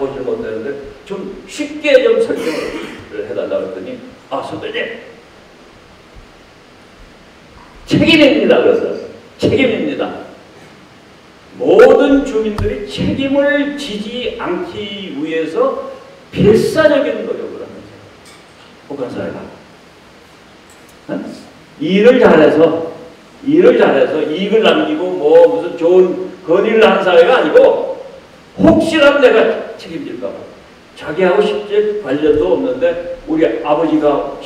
보지 못하는데 좀 쉽게 좀 설명을 해달라고 했더니 선배님 책임입니다. 그래서 책임입니다. 모든 주민들이 책임을 지지 않기 위해서 필사적인 노력을 하는 거예요. 북한사회가 일을 잘해서 이익을 남기고 무슨 좋은 건의를 한 사회가 아니고 혹시라도 내가 책임질까봐 자기하고 실제 관련도 없는데 우리 아버지가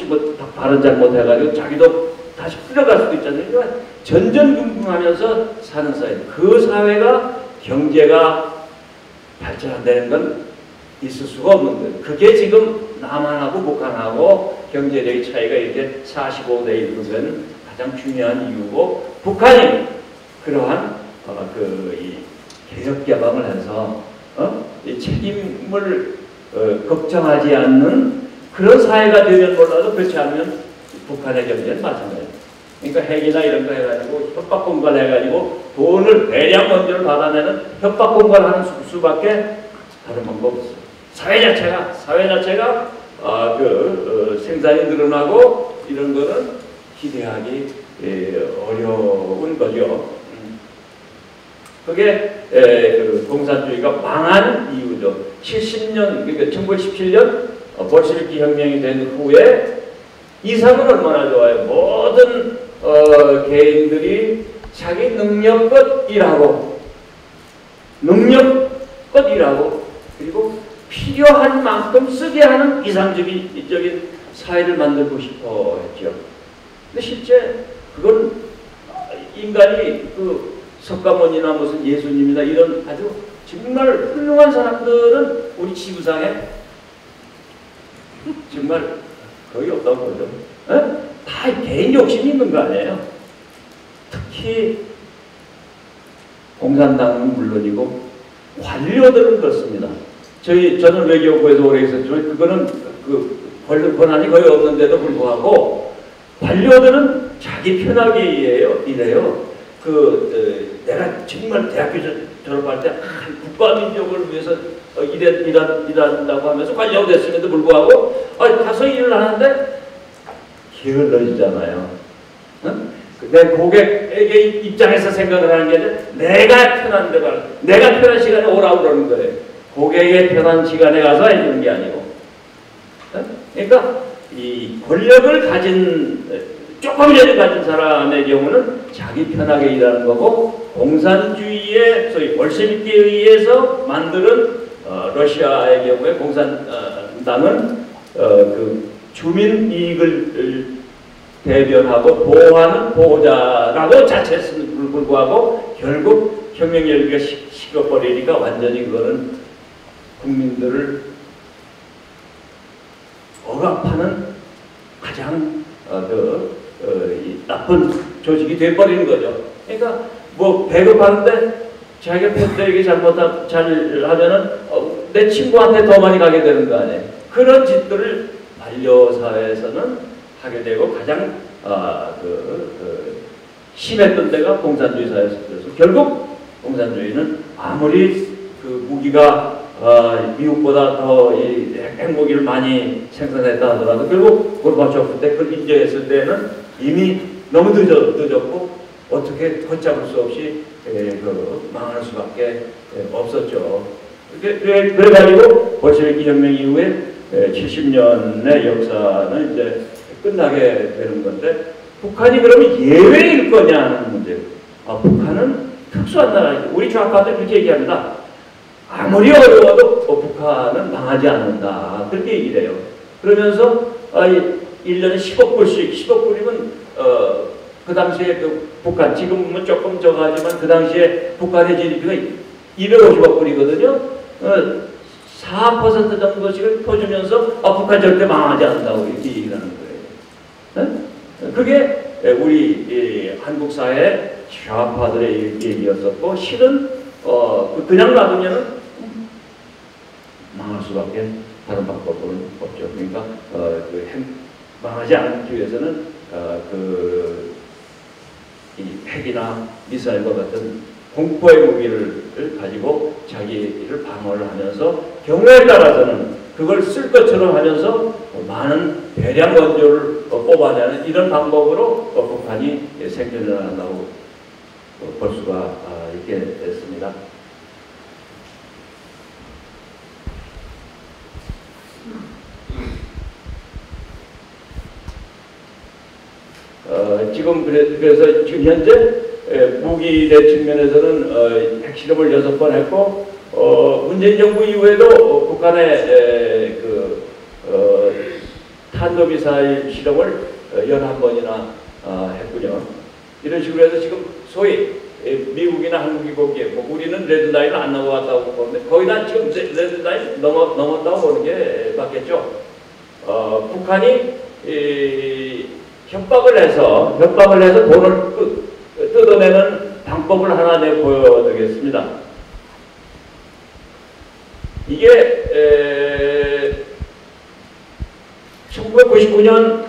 발언 잘못해가지고 자기도 다시 풀려갈 수도 있잖아요. 전전긍긍하면서 사는 사회. 그 사회가 경제가 발전되는 건 있을 수가 없는 거예요. 그게 지금 남한하고 북한하고 경제력의 차이가 이렇게 45대 1로 되는 가장 중요한 이유고, 북한이 그러한 이 개혁 개방을 해서 이 책임을 걱정하지 않는 그런 사회가 되면 몰라도 그렇지 않으면 북한의 경제는 마찬가지예요. 그러니까 핵이나 이런 거 해가지고 협박 공갈 해가지고 돈을 대량 원조를 받아내는 협박 공갈하는 수밖에 다른 방법 없어요. 사회 자체가 생산이 늘어나고 이런 거는 기대하기 어려운 거죠. 그게 공산주의가 망한 이유죠. 70년, 그러니까 1917년 볼셰비키 혁명이 된 후에 이상은 얼마나 좋아요. 모든 개인들이 자기 능력껏 일하고 그리고 필요한 만큼 쓰게 하는 이상적인 사회를 만들고 싶어 했죠. 근데 실제 그건 인간이 석가모니나 무슨 예수님이나 이런 아주 정말 훌륭한 사람들은 우리 지구상에 정말 거의 없다고 보죠. 다 개인 욕심이 있는 거 아니에요. 특히 공산당은 물론이고 관료들은 그렇습니다. 저는 외교부에서 오래 있었지만 그거는 권한이 거의 없는데도 불구하고 관료들은 자기 편하게 이래요. 내가 정말 대학교 졸업할 때 국가민족을 위해서 일한다고 하면서 관료가 됐음에도 불구하고 가서 일을 하는데 게을러지잖아요. 내 고객에게 입장에서 생각을 하는 게 아니라 내가 편한 데 가서 내가 편한 시간에 오라고 그러는 거예요. 고객의 편한 시간에 가서 해주는 게 아니고. 그러니까 이 권력을 조금이라도 가진 사람의 경우는 자기 편하게 일하는 거고, 공산주의의 소위 볼셰비키에 의해서 만드는 러시아의 경우에 공산당은 주민 이익을 대변하고 보호하는 보호자라고 자처했음에도 불구하고 결국 혁명 열기가 식어버리니까 완전히 그거는 국민들을 억압하는 가장 나쁜 조직이 돼버리는 거죠. 그러니까 배급하는데 자기가 팬들에게 잘하면은 내 친구한테 더 많이 가게 되는 거 아니에요. 그런 짓들을 반려사회에서는 하게 되고 가장 심했던 데가 공산주의 사회였어요. 결국 공산주의는 아무리 무기가 미국보다 더 핵무기를 많이 생산했다 하더라도 결국 고르바초프 때 그걸 인정했을 때는 이미 너무 늦었고 어떻게 걷잡을 수 없이 망할 수밖에 없었죠. 그래가지고 볼셰비키 혁명 이후에 70년의 역사는 이제 끝나게 되는 건데, 북한이 그러면 예외일 거냐 하는 문제예요. 북한은 특수한 나라니까. 우리 좌파들 그렇게 얘기합니다. 아무리 어려워도 북한은 망하지 않는다. 그렇게 얘기를 해요. 그러면서 1년에 10억 불씩, 10억 불이면 그 당시에 북한, 지금은 조금 적하지만 그 당시에 북한의 GDP가 250억 불이거든요. 4% 정도씩을 퍼주면서 북한 절대 망하지 않는다고 이렇게 얘기를 하는 거예요. 그게 우리 한국 사회 좌파들의 얘기였었고, 실은 그냥 놔두면은 망할 수밖에 다른 방법은 없죠. 그러니까 망하지 않기 위해서는 이 핵이나 미사일과 같은 공포의 무기를 가지고 자기를 방어를 하면서 경우에 따라서는 그걸 쓸 것처럼 하면서 많은 대량 원조를 뽑아내는 이런 방법으로 북한이 생존을 한다고 볼 수가 있게 됐습니다. 그래서 지금 현재 무기대 측면에서는 핵실험을 6번 했고, 문재인 정부 이후에도 북한의 탄도미사일 실험을 11번이나 했군요. 이런 식으로 해서 지금 소위 미국이나 한국이 보기에 우리는 레드라인을 안 넘어갔다고 보는데 거의 다 지금 레드라인 넘었다고 보는 게 맞겠죠. 북한이 협박을 해서 돈을 뜯어내는 방법을 하나 보여드리겠습니다. 이게 1999년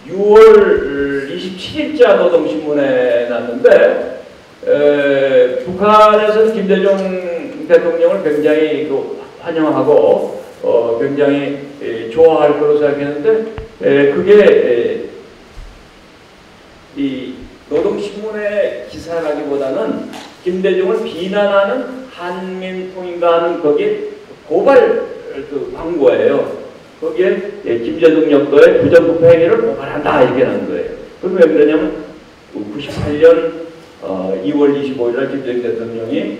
6월 27일자 노동신문에 났는데, 북한에서는 김대중 대통령을 굉장히 환영하고 굉장히 좋아할 거로 생각했는데, 그게 이 노동신문의 기사라기보다는 김대중을 비난하는 한민통인가 하는 거기 고발 광고예요. 거기에 김대중 역도의 부정부패 행위를 고발한다 이렇게 나온 거예요. 그럼 왜 그러냐면 98년 2월 25일 날 김대중 대통령이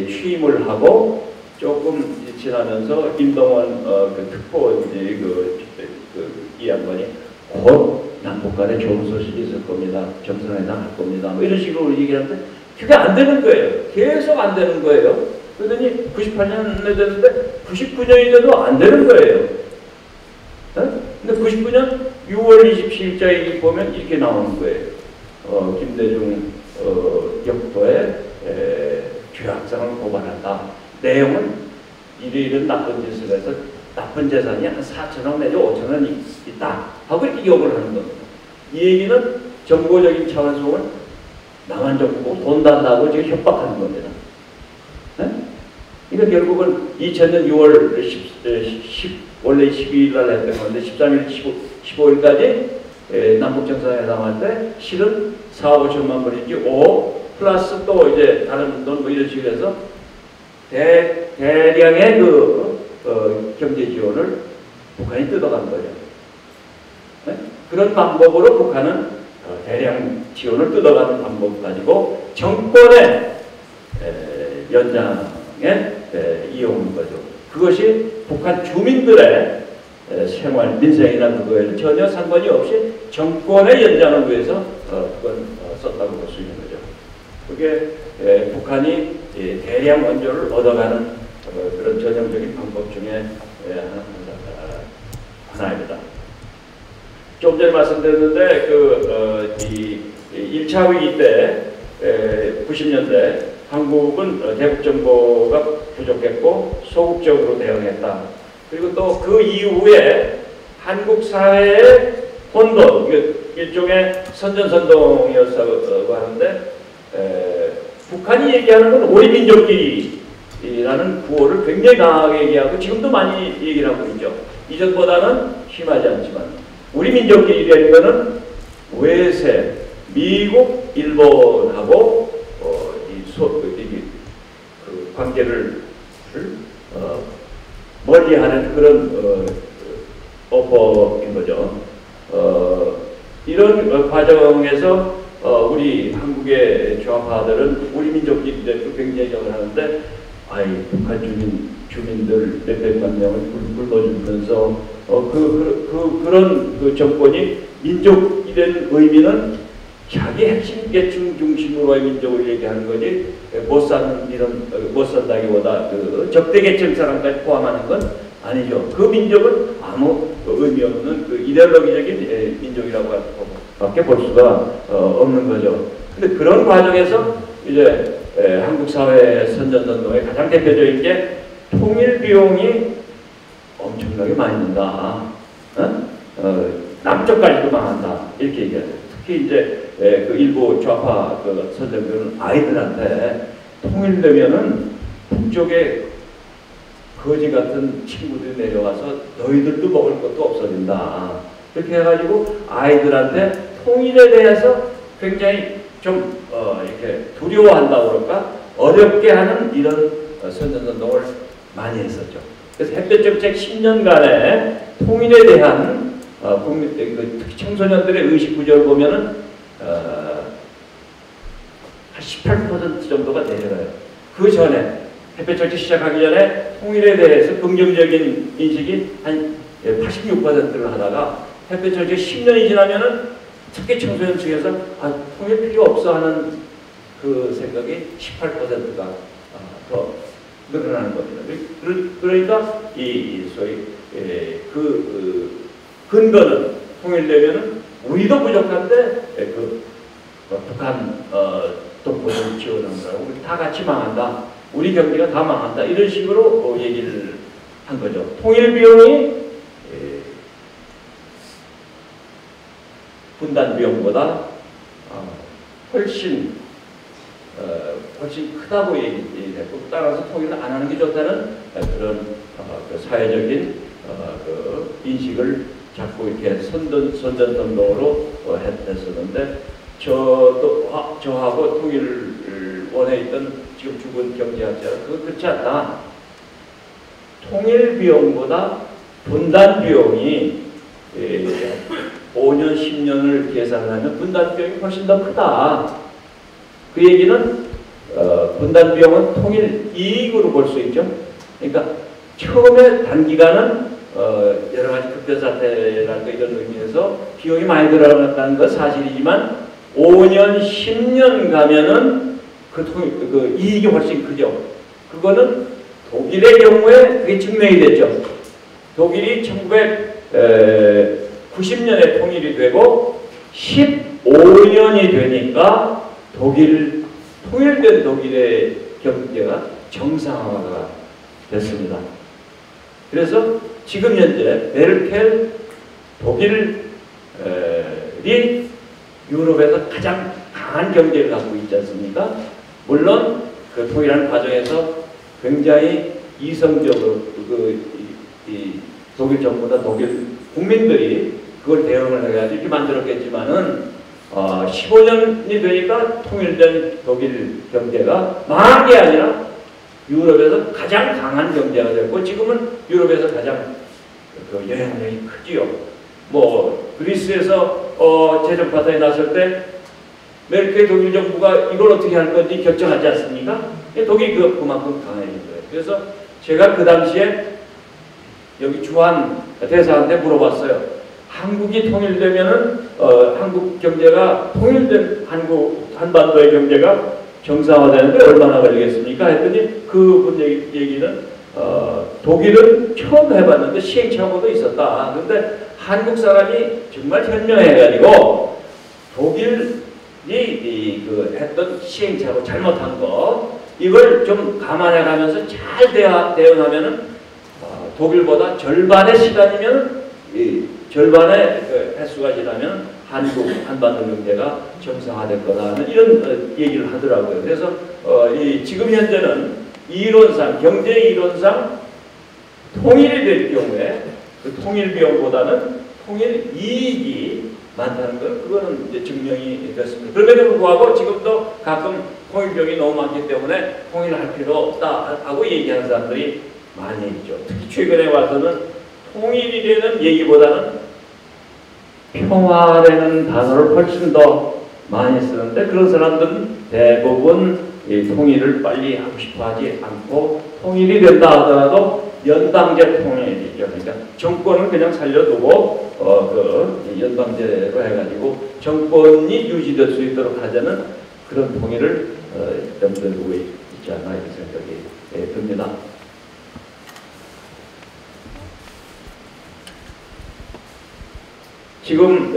취임을 하고 조금 지나면서 임동원 특보 이 양반이 곧 남북 간에 좋은 소식이 있을 겁니다. 정상회담 할 겁니다. 뭐 이런 식으로 얘기하는데 그게 안 되는 거예요. 계속 안 되는 거예요. 그러더니 98년에 됐는데 99년이 돼도 안 되는 거예요. 근데 99년 6월 27일자에 보면 이렇게 나오는 거예요. 김대중 역도의 죄악성을 고발한다. 내용은 이런 나쁜 짓을 해서 나쁜 재산이 한 4천억 내지 5천원이 있다 하고 이렇게 욕을 하는 겁니다. 이 얘기는 정보적인 차원에서 남한 정부 돈 단다고 지금 협박하는 겁니다. 그러니까 결국은 2000년 6월 원래 12일 날 했던 건데 13일, 15일까지 남북 정상회담할 때 실은 4, 5천만 불인지 5 플러스 또 이제 다른 돈 뭐 이런 식으로 해서 대량의 경제 지원을 북한이 뜯어간 거죠. 그런 방법으로 북한은 대량 지원을 뜯어가는 방법 가지고 정권의 연장에 이용한 거죠. 그것이 북한 주민들의 생활, 민생이나 그거에는 전혀 상관이 없이 정권의 연장을 위해서 그건 썼다고 볼 수 있는 거죠. 그게 북한이 대량 원조를 얻어가는 그런 전형적인 방법 중에 하나입니다. 좀 전에 말씀드렸는데 이 1차 위기 때 90년대 한국은 대북 정보가 부족했고 소극적으로 대응했다. 그리고 또 그 이후에 한국 사회의 혼돈, 일종의 선전선동이었다고 하는데 북한이 얘기하는 건 우리 민족끼리라는 구호를 굉장히 강하게 얘기하고 지금도 많이 얘기를 하고 있죠. 이전보다는 심하지 않지만 우리 민족끼리라는 거는 외세, 미국, 일본하고 그 관계를 멀리하는 그런 어법인 거죠. 이런 과정에서 우리 한국의 좌파들은 우리 민족끼리 굉장히 정을 하는데 북한 주민들 몇백만 명을 굶어주면서 그런 그 정권이 민족이라는 의미는 자기 핵심 계층 중심으로의 민족을 얘기하는 거지 못 산다기보다 그 적대 계층 사람까지 포함하는 건 아니죠. 그 민족은 아무 의미 없는 그 이데올로기적인 민족이라고 밖에 볼 수가 없는 거죠. 근데 그런 과정에서 이제 한국 사회 선전선동의 가장 대표적인 게 통일 비용이 엄청나게 많이 든다. 남쪽까지도 망한다. 이렇게 얘기하죠. 특히 이제 그 일부 좌파 선전들은 아이들한테 통일되면은 북쪽에 거지 같은 친구들이 내려와서 너희들도 먹을 것도 없어진다. 그렇게 해가지고 아이들한테 통일에 대해서 굉장히 좀 이렇게 두려워한다고 그럴까? 어렵게 하는 이런 선전운동을 많이 했었죠. 그래서 햇볕정책 10년간의 통일에 대한 특히 청소년들의 의식 구조를 보면은 한 18% 정도가 내려가요. 그 전에 햇볕정책 시작하기 전에 통일에 대해서 긍정적인 인식이 한 86%를 하다가 햇볕정책 10년이 지나면은 특히 청소년 측에서 통일 필요 없어 하는 그 생각이 18%가 더 늘어나는 겁니다. 그러니까 이 소위 그 근거는 통일되면은 우리도 부족한데 북한 동포를 지원하느라고 우리 다 같이 망한다. 우리 경제가 다 망한다. 이런 식으로 얘기를 한 거죠. 통일 비용이 분단 비용보다 훨씬 크다고 얘기했고, 따라서 통일을 안 하는 게 좋다는 그런 그 사회적인 그 인식을 자꾸 이렇게 선전운동으로 했었는데, 저하고 통일을 원해 있던 지금 죽은 경제학자가 그렇지 않다. 통일 비용보다 분단 비용이 5년, 10년을 계산하면 분단 비용이 훨씬 더 크다. 그 얘기는 분단 비용은 통일 이익으로 볼 수 있죠. 그러니까 처음에 단기간은 여러 가지 급변사태라든가 이런 의미에서 비용이 많이 들어간다는 건 사실이지만 5년, 10년 가면은 그 이익이 훨씬 크죠. 그거는 독일의 경우에 그게 증명이 됐죠. 독일이 1990년에 통일이 되고 15년이 되니까 통일된 독일의 경제가 정상화가 됐습니다. 그래서 지금 현재 메르켈 독일이 유럽에서 가장 강한 경제를 갖고 있지 않습니까? 물론 그 통일하는 과정에서 굉장히 이성적으로 이 독일 정부나 독일 국민들이 그걸 대응을 해가지고 이렇게 만들었겠지만은 15년이 되니까 통일된 독일 경제가 망한 게 아니라 유럽에서 가장 강한 경제가 됐고, 지금은 유럽에서 가장 그 영향력이 크지요. 뭐 그리스에서 재정 파탄이 났을 때 메르켈 독일 정부가 이걸 어떻게 할 건지 결정하지 않습니까? 독일이 그만큼 강해진 거예요. 그래서 제가 그 당시에 여기 주한 대사한테 물어봤어요. 한국이 통일되면은 한국 경제가 통일된 한반도의 경제가 정상화되는데 얼마나 걸리겠습니까? 했더니 그분 얘기는 독일은 처음 해봤는데 시행착오도 있었다. 그런데 한국 사람이 정말 현명해가지고 독일이 했던 시행착오 잘못한 거 이걸 좀 감안해가면서 잘 대응하면은 독일보다 절반의 시간이면 절반의 횟수가 지나면 한반도 경제가 정상화될 거다는 이런 얘기를 하더라고요. 그래서 지금 현재는 이론상 경제 이론상 통일이 될 경우에 그 통일 비용보다는 통일 이익이 많다는 건 그거는 이제 증명이 됐습니다. 그럼에도 불구하고 지금도 가끔 통일 비용이 너무 많기 때문에 통일할 필요 없다 하고 얘기하는 사람들이 많이 있죠. 특히 최근에 와서는 통일이라는 얘기보다는 평화라는 단어를 훨씬 더 많이 쓰는데, 그런 사람들은 대부분 이 통일을 빨리 하고 싶어 하지 않고, 통일이 된다 하더라도 연방제 통일이죠. 그러니까 정권은 그냥 살려두고 그 연방제로 해가지고 정권이 유지될 수 있도록 하자는 그런 통일을 염두에 있지 않나 이런 생각이 듭니다. 지금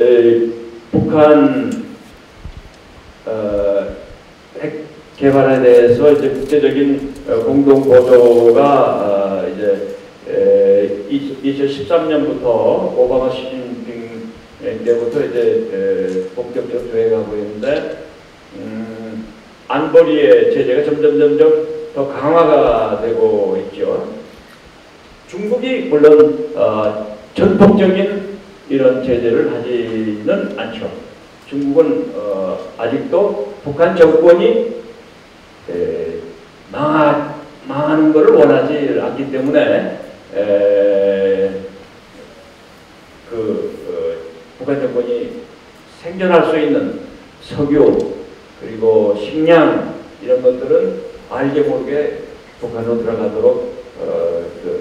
북한 핵 개발에 대해서 이제 국제적인 공동 보조가 이제 2013년부터 오바마 시진핑 때부터 이제 본격적으로 되어가고 있는데, 안보리의 제재가 점점 더 강화가 되고 있죠. 중국이 물론 전폭적인 이런 제재를 하지는 않죠. 중국은 아직도 북한 정권이 망하는 것을 원하지 않기 때문에 북한 정권이 생존할 수 있는 석유 그리고 식량 이런 것들은 알게 모르게 북한으로 들어가도록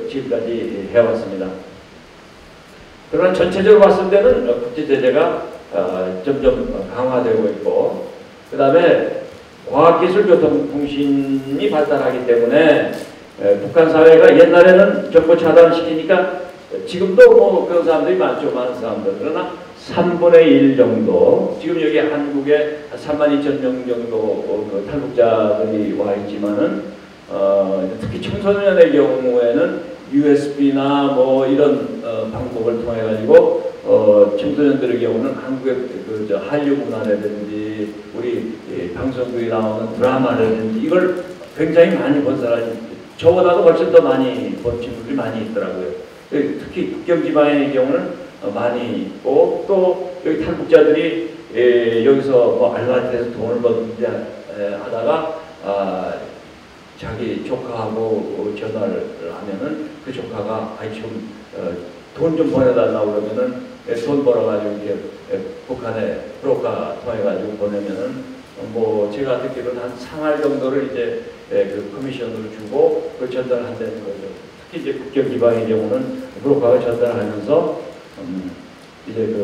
지금까지 해왔습니다. 그러나 전체적으로 봤을 때는 국제 제재가 점점 강화되고 있고, 그 다음에 과학기술교통통신이 발달하기 때문에 북한 사회가 옛날에는 정보 차단시키니까 지금도 뭐 그런 사람들이 많죠. 많은 사람들. 그러나 3분의 1 정도, 지금 여기 한국에 32,000명 정도 그 탈북자들이 와 있지만은 특히 청소년의 경우에는 USB나 뭐 이런 방법을 통해 가지고 청소년들의 경우는 한국의 한류 문화라든지 우리 방송국에 나오는 드라마라든지 이걸 굉장히 많이 본 사람이, 저보다도 훨씬 더 많이 본 친구들이 많이 있더라고요. 특히 국경지방의 경우는 많이 있고, 또 여기 탈북자들이 여기서 뭐 알바트에서 돈을 벌든지 하다가 자기 조카하고 전화를 하면은 그 조카가 돈 좀 보내달라고 그러면은 돈 벌어가지고 이제 북한에 브로커 통해가지고 보내면은 뭐 제가 듣기로는 한 3할 정도를 이제 그 커미션으로 주고 그걸 전달한다는 거죠. 특히 이제 국경 지방의 경우는 브로커가 전달하면서 이제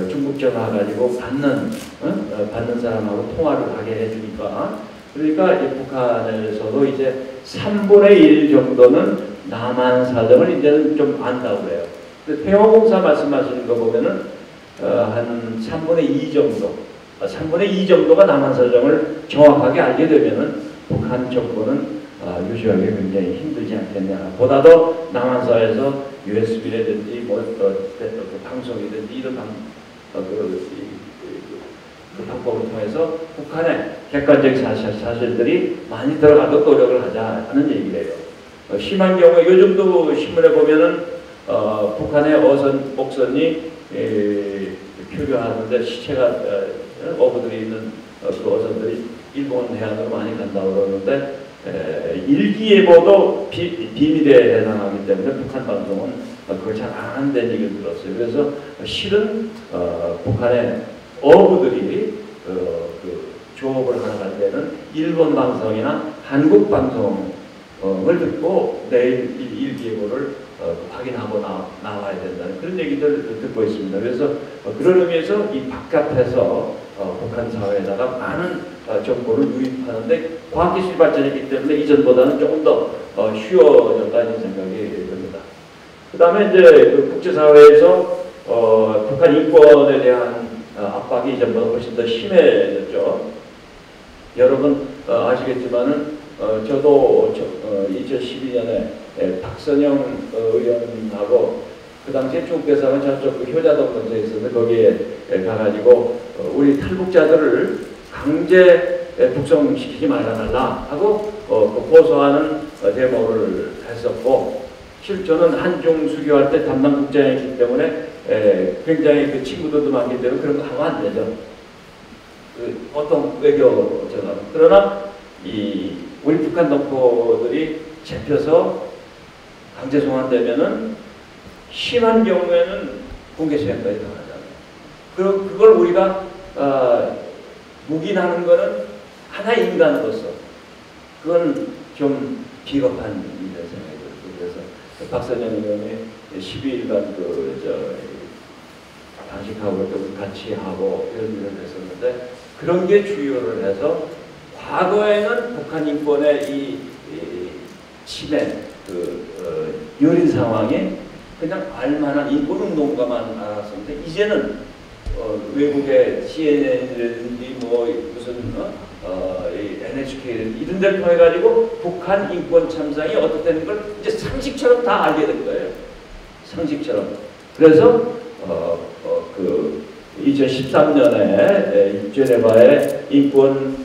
중국 전화 가지고 받는 사람하고 통화를 하게 해주니까, 그러니까 이제 북한에서도 이제 3분의 1 정도는 남한 사정을 이제는 좀 안다고 해요. 평화공사 말씀하시는 거 보면은 한 3분의 2 정도, 3분의 2 정도가 남한 사정을 정확하게 알게 되면은 북한 정권은 유지하기 굉장히 힘들지 않겠냐. 보다도 남한 사회에서 USB라든지 방송이든지 이런 그 방법을 통해서 북한의 객관적 사실들이 많이 들어가도록 노력을 하자 하는 얘기래요. 심한 경우에 요즘도 신문에 보면은 북한의 목선이 표류하는데 시체가 어부들이 있는 그 어선들이 일본 해안으로 많이 간다고 그러는데 일기예보도 비밀에 해당하기 때문에 북한 방송은 그걸 잘 안 한다는 얘기를 들었어요. 그래서 실은 북한의 어부들이 조업을 하러 갈 때는 일본 방송이나 한국 방송을 듣고 내일 일기예보를 확인하고 나와야 된다는 그런 얘기들을 듣고 있습니다. 그래서 그런 의미에서 이 바깥에서 북한 사회에다가 많은 정보를 유입하는데 과학기술이 발전했기 때문에 이전보다는 조금 더 쉬워졌다는 생각이 듭니다. 그 다음에 이제 그 국제사회에서 북한 인권에 대한 압박이 이전보다 훨씬 더 심해졌죠. 여러분 아시겠지만은 저도 2012년에 박선영 의원하고 그 당시에 중국에서는 저쪽 효자동 근처에 있었는데 거기에 가가지고 우리 탈북자들을 강제 북송시키지 말아달라 하고 고소하는 데모를 했었고, 실제로는 한중 수교할 때 담당 국장이기 때문에 굉장히 그 친구들도 많기 때문에 그런 거 하면 안 되죠. 어떤 외교처럼. 그러나 우리 북한 동포들이 잡혀서 강제 송환되면은 심한 경우에는 공개수행까지 당하잖아요. 그걸 우리가 묵인하는 거는 하나의 인간으로서 그건 좀 비겁한 일이라고 생각이 들어요. 그래서 박선영 의원이 12일간 단식하고 같이 하고 이런 일을 했었는데, 그런 게 주요를 해서 과거에는 북한 인권의 이 침해, 유린 상황에 그냥 알만한 인권운동가만 알았었는데, 이제는 외국의 CNN이라든지 뭐 무슨 NHK 이런 데를 통해 가지고 북한 인권 참상이 어떻다는 걸 이제 상식처럼 다 알게 된 거예요. 상식처럼. 그래서 2013년에 제네바의 인권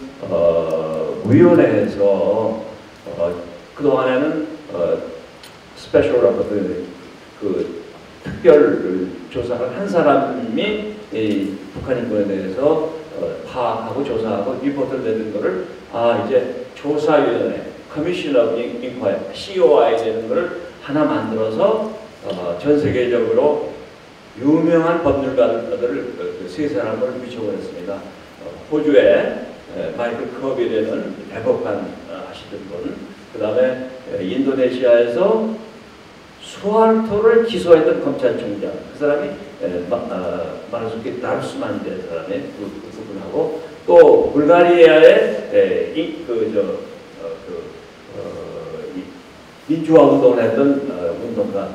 위원회에서 그동안에는 스페셜 라포트 그 특별 조사를 한 사람이 북한 인권에 대해서 파악하고 조사하고 리포트를 내는 거를 이제 조사위원회 커미션 오브 인콰이리 COI 되는 거를 하나 만들어서 전 세계적으로 유명한 법률가들을 세 사람을 미쳐버렸습니다. 호주의 마이클 커비라는 대법관 하시던 분, 그 다음에 인도네시아에서 수하르토를 기소했던 검찰총장, 그 사람이 마르수키 다르스만이라는 사람의 그분하고, 또 불가리아의 민주화 운동을 했던 운동가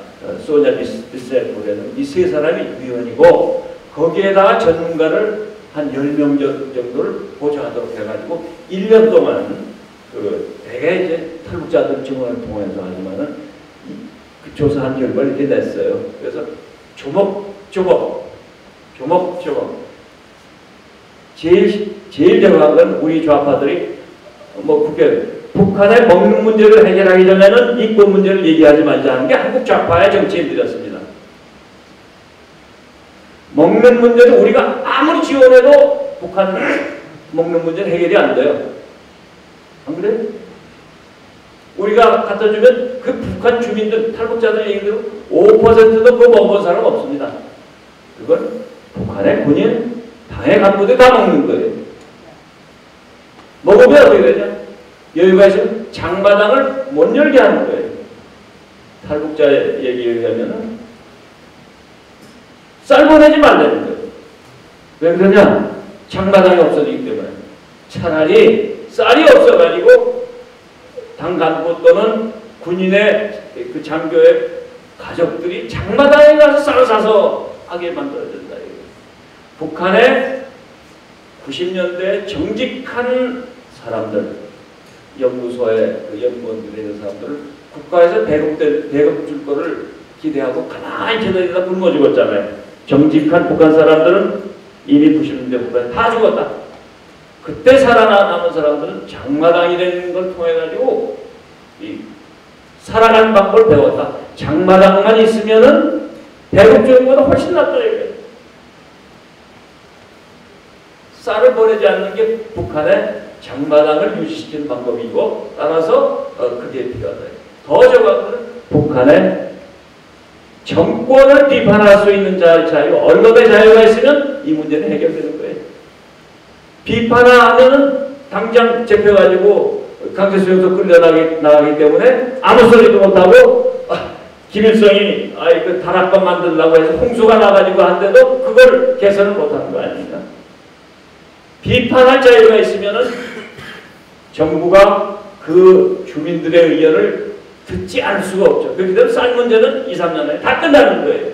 소냐 비세프라는 이 세 사람이 위원이고, 거기에다가 전문가를 한 10명 정도를 보좌하도록 해가지고 1년 동안 대개 이제 탈북자들 증언을 통해서 하지만은 그 조사한 결과를 이렇게 냈어요. 그래서 조목조목 제일 정확한 건 우리 좌파들이 북한의 먹는 문제를 해결하기 전에는 인권 문제를 얘기하지 말자는 게 한국 좌파의 정치인들이었습니다. 먹는 문제는 우리가 아무리 지원해도 북한 먹는 문제는 해결이 안 돼요. 안 그래요? 우리가 갖다 주면 그 북한 주민들, 탈북자들 얘기대로 5%도 그거 먹은 사람 없습니다. 그건 북한의 군인, 당의 간부들 다 먹는 거예요. 먹으면 어떻게 되냐? 여유가 있으면 장마당을 못 열게 하는 거예요. 탈북자의 얘기에 의하면은 쌀 보내지 말라는 거예요. 왜 그러냐? 장마당이 없어지기 때문에. 차라리 쌀이 없어가지고 당 간부 또는 군인의 그 장교의 가족들이 장마당에 가서 쌀을 사서 하게 만들어진다. 북한의 90년대 정직한 사람들, 연구소에 그 연구원들이 있는 사람들을 국가에서 배급 줄 거를 기대하고 가만히 제대로 굶어 죽었잖아요. 정직한 북한 사람들은 이미 90년대 후반에 다 죽었다. 그때 살아남은 사람들은 장마당이 되는 걸 통해 가지고 살아가는 방법을 배웠다. 장마당만 있으면은 배급적인 것보다 훨씬 낫다 이거예요. 쌀을 보내지 않는 게 북한의 장마당을 유지시키는 방법이고, 따라서 그게 필요하다. 더 정확한 북한의 정권을 비판할 수 있는 자유, 언론의 자유가 있으면 이 문제는 해결되는 거예요. 비판하면은 당장 잡혀가지고 강제수용소 끌려나가기 때문에 아무 소리도 못하고, 김일성이 그 다락방 만들려고 해서 홍수가 나가지고 한데도 그걸 개선을 못하는 거 아닙니까? 비판할 자유가 있으면은 정부가 그 주민들의 의견을 듣지 않을 수가 없죠. 그렇게 되면 쌀 문제는 2, 3년 안에 다 끝나는 거예요.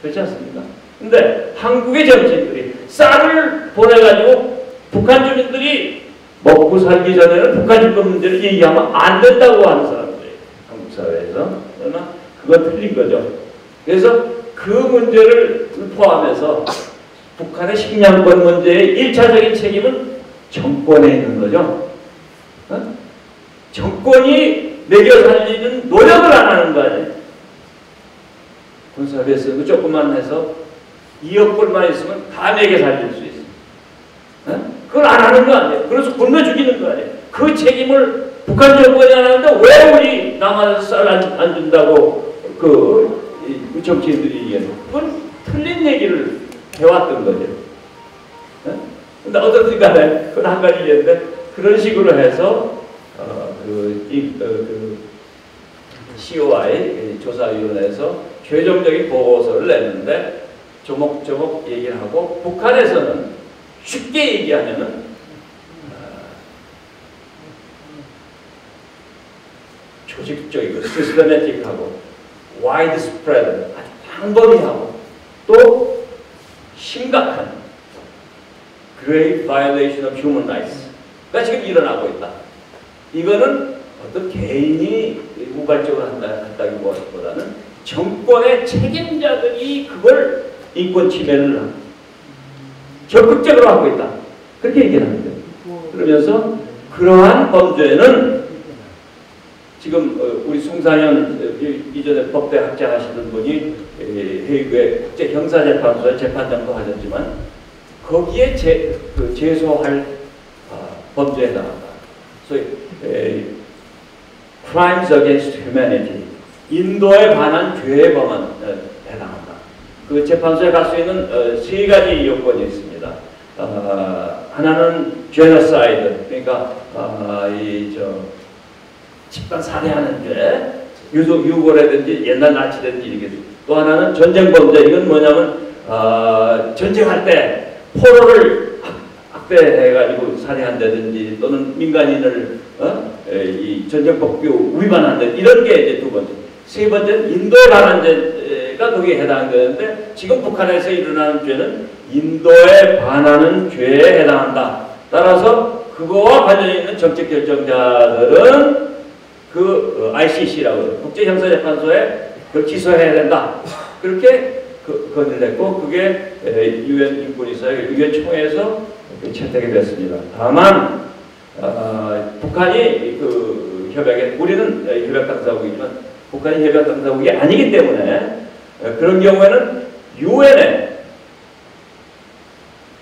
그렇지 않습니까? 근데 한국의 정치인들이 쌀을 보내가지고 북한 주민들이 먹고 살기 전에는 북한 인권 문제를 얘기하면 안 된다고 하는 사람들이에요. 한국 사회에서. 그러나 그건 틀린 거죠. 그래서 그 문제를 포함해서 북한의 식량권 문제의 1차적인 책임은 정권에 있는 거죠. 정권이 먹여 살리는 노력을 안 하는 거 아니에요. 군사비에서 조금만 해서 2억 불만 있으면 다 먹여 살릴 수 있어요. 그걸 안 하는 거 아니에요. 그래서 굶어 죽이는 거 아니에요. 그 책임을 북한 정권이 안 하는데 왜 우리 남한에서 쌀 안 준다고 그 정치인들이 얘기하는 거예요. 그건 틀린 얘기를 해왔던 거죠. 근데 어떻든 간에 그건 한 가지 얘기인데, 그런 식으로 해서 COI 조사위원회에서 최종적인 보고서를 냈는데, 조목조목 얘기를 하고, 북한에서는 쉽게 얘기하면은 조직적이고 시스테매틱하고 와이드스프레드, 아주 광범위하고 또 심각한 grave violation of human rights가 지금 일어나고 있다. 이거는 어떤 개인이 우발적으로 한다기보다는 정권의 책임자들이 그걸 인권 침해를 적극적으로 하고 있다. 그렇게 얘기를 합니다. 그러면서 그러한 범죄는 지금 우리 송상현 이전에 법대 학자 하시던 분이 헤이그의 국제 형사재판소에 재판장도 하셨지만 거기에 제소할 범죄에 해당한다. 소위 Crimes Against Humanity, 인도에 관한 죄에 해당한다. 그 재판소에 갈 수 있는 세 가지 요건이 있습니다. 하나는 Genocide, 그러니까 집단 살해하는 죄, 유고라든지 옛날 나치든지 이렇게. 또 하나는 전쟁 범죄. 이건 뭐냐면 전쟁할 때 포로를 학대해가지고 살해한다든지 또는 민간인을 이 전쟁법규 위반한다든지 이런 게 이제 두 번째. 세 번째는 인도에 관한 죄가 거기에 해당되는데 지금 북한에서 일어나는 죄는 인도에 반하는 죄에 해당한다. 따라서 그거와 관련이 있는 정책 결정자들은 그 ICC라고 국제형사재판소에 그걸 기소해야 된다. 그렇게 건의했고 그게 UN 인권이사회 UN 총회에서 채택이 됐습니다. 다만 북한이 그 협약에 우리는 협약 당사국이지만 북한이 협약 당사국이 아니기 때문에 그런 경우에는 UN의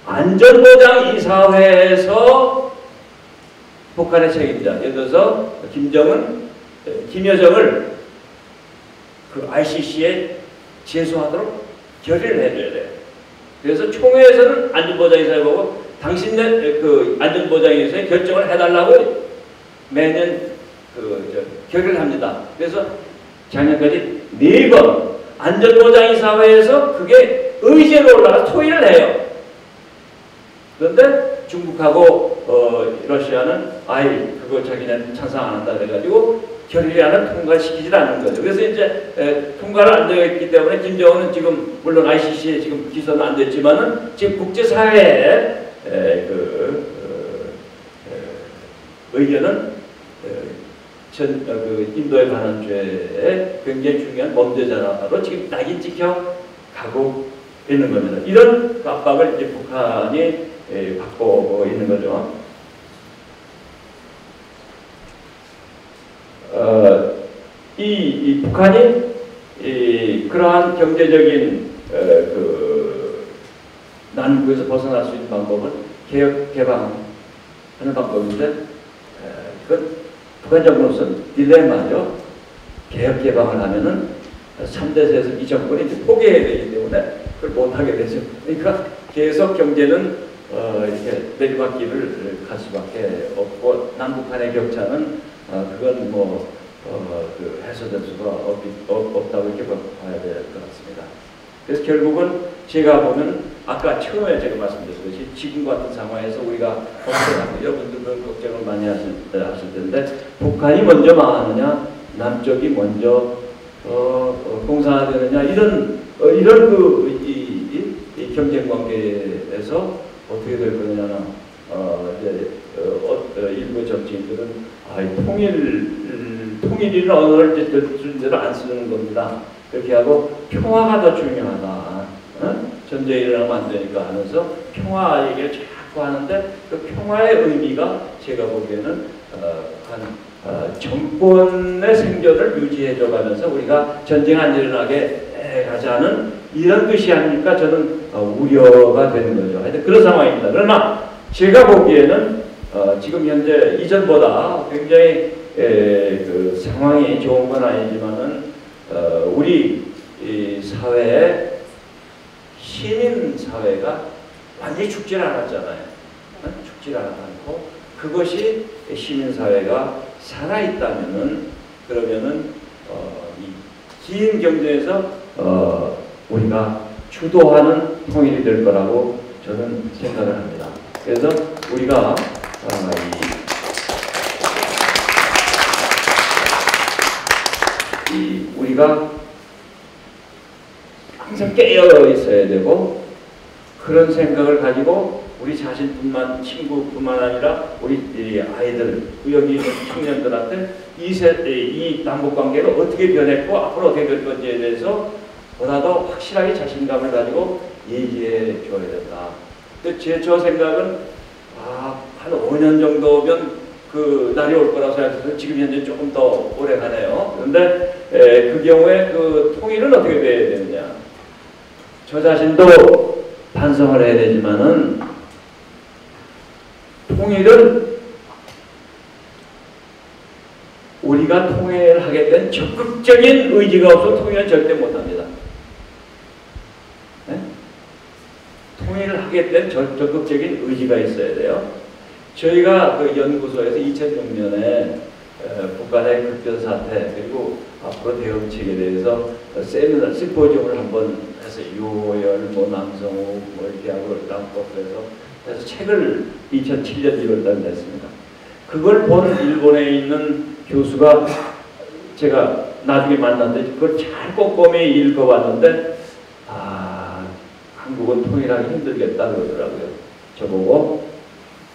안전보장이사회에서 북한의 책임자, 예를 들어서 김여정을 그 ICC에 제소하도록 결의를 해줘야 돼요. 그래서 총회에서는 안전보장이사회 보고 당신네 그 안전보장이사회 결정을 해달라고 매년 결의를 합니다. 그래서 작년까지 4번 안전보장이사회에서 그게 의제로 올라가 토의를 해요. 그런데 중국하고 러시아는 그거 자기는 찬성 안 한다 그래가지고 결의안을 통과시키지 않는 거죠. 그래서 이제 통과를 안 되었기 때문에 김정은은 지금 물론 ICC에 지금 기소는 안 됐지만은 지금 국제사회의 의견은 인도에 관한 죄에 굉장히 중요한 범죄자로 지금 낙인 찍혀 가고 있는 겁니다. 이런 압박을 이제 북한이 받고 있는 거죠. 이 북한이 그러한 경제적인 난국에서 벗어날 수 있는 방법은 개혁 개방하는 방법인데 그건 북한 정부로서는 딜레마죠. 개혁 개방을 하면은 3대세에서 이 정권이 이제 포기해야 되기 때문에 그걸 못하게 되죠. 그러니까 계속 경제는 이렇게 내리막길을 갈 수밖에 없고 남북한의 격차는 그건 해소될 수가 없다고 이렇게 봐야 될 것 같습니다. 그래서 결국은 제가 보면 아까 처음에 제가 말씀드렸듯이 지금 같은 상황에서 우리가 걱정하고 여러분들 그런 걱정을 많이 하실 텐데 북한이 먼저 망하느냐 남쪽이 먼저 공산화되느냐 이런 이 경쟁 관계에서 어떻게 될 거냐는 일부 정치인들은 통일이라는 언어를 준대로 안 쓰는 겁니다. 그렇게 하고 평화가 더 중요하다. 전쟁이 일어나면 안 되니까 하면서 평화 얘기를 자꾸 하는데 그 평화의 의미가 제가 보기에는 정권의 생존을 유지해줘 가면서 우리가 전쟁 안 일어나게 가자는 이런 뜻이 아닐까 저는 우려가 되는 거죠. 하여튼 그런 상황입니다. 그러나 제가 보기에는 지금 현재 이전보다 굉장히 그 상황이 좋은 건 아니지만은 우리 사회에 시민 사회가 완전히 죽질 않았잖아요. 죽질 않고 그것이 시민 사회가 살아 있다면은 그러면은 이 긴 경제에서 우리가 주도하는 통일이 될 거라고 저는 생각을 합니다. 그래서 우리가 우리가 항상 깨어 있어야 되고 그런 생각을 가지고 우리 자신뿐만 친구뿐만 아니라 우리 아이들 여기 있는 청년들한테 이 남북 관계가 어떻게 변했고 앞으로 어떻게 될 건지에 대해서 보다 더 확실하게 자신감을 가지고 얘기해 줘야 된다. 저 생각은 한 5년 정도면 그 날이 올 거라고 생각해서 지금 현재 조금 더 오래 가네요. 그런데 그 경우에 그 통일은 어떻게 돼야 되느냐. 저 자신도 반성을 해야 되지만은 통일은 우리가 통일하게 된 적극적인 의지가 없어 통일은 절대 못합니다. 네? 통일을 하게 된 적극적인 의지가 있어야 돼요. 저희가 그 연구소에서 2006년에 북한의 급변 사태 그리고 앞으로 대응책에 대해서 세미나 심포지움을 한번 해서 유호열, 뭐 남성우, 뭐 이렇게 하고 그래서 책을 2007년 1월달에 냈습니다. 그걸 본 일본에 있는 교수가 제가 나중에 만났는데 그걸 잘 꼼꼼히 읽어봤는데 한국은 통일하기 힘들겠다 그러더라고요. 저보고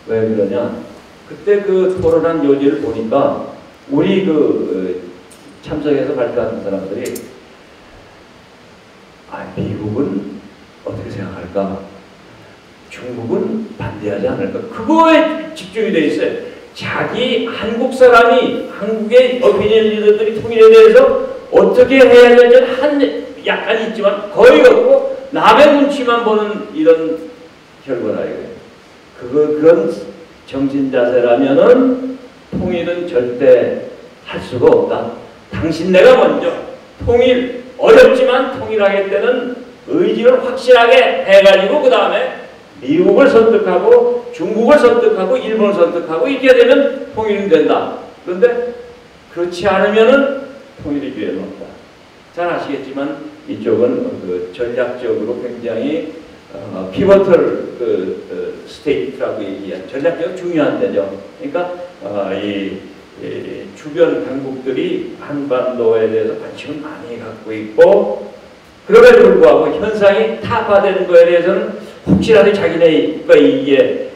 왜 그러냐? 그때 그 토론한 요지를 보니까 우리 그 참석해서 발표하는 사람들이 미국은 어떻게 생각할까? 중국은 반대하지 않을까? 그거에 집중이 돼 있어요. 자기 한국 사람이 한국의 오피니언 리더들이 통일에 대해서 어떻게 해야 될지 약간 있지만 거의 없고 남의 눈치만 보는 이런 결과라 이거예요. 그런 정신 자세라면은 통일은 절대 할 수가 없다. 당신 내가 먼저 통일 어렵지만 통일하겠다는 의지를 확실하게 해가지고 그 다음에 미국을 설득하고 중국을 설득하고 일본을 설득하고 이렇게 되면 통일이 된다. 그런데 그렇지 않으면은 통일의 기회는 없다. 잘 아시겠지만 이쪽은 그 전략적으로 굉장히 피버털 스테이트라고 얘기한 전략적으로 중요한 데죠. 그러니까 이 주변 강국들이 한반도에 대해서 관심을 많이 갖고 있고 그럼에도 불구하고 현상이 타파되는 것에 대해서는 혹시라도 자기네가 이게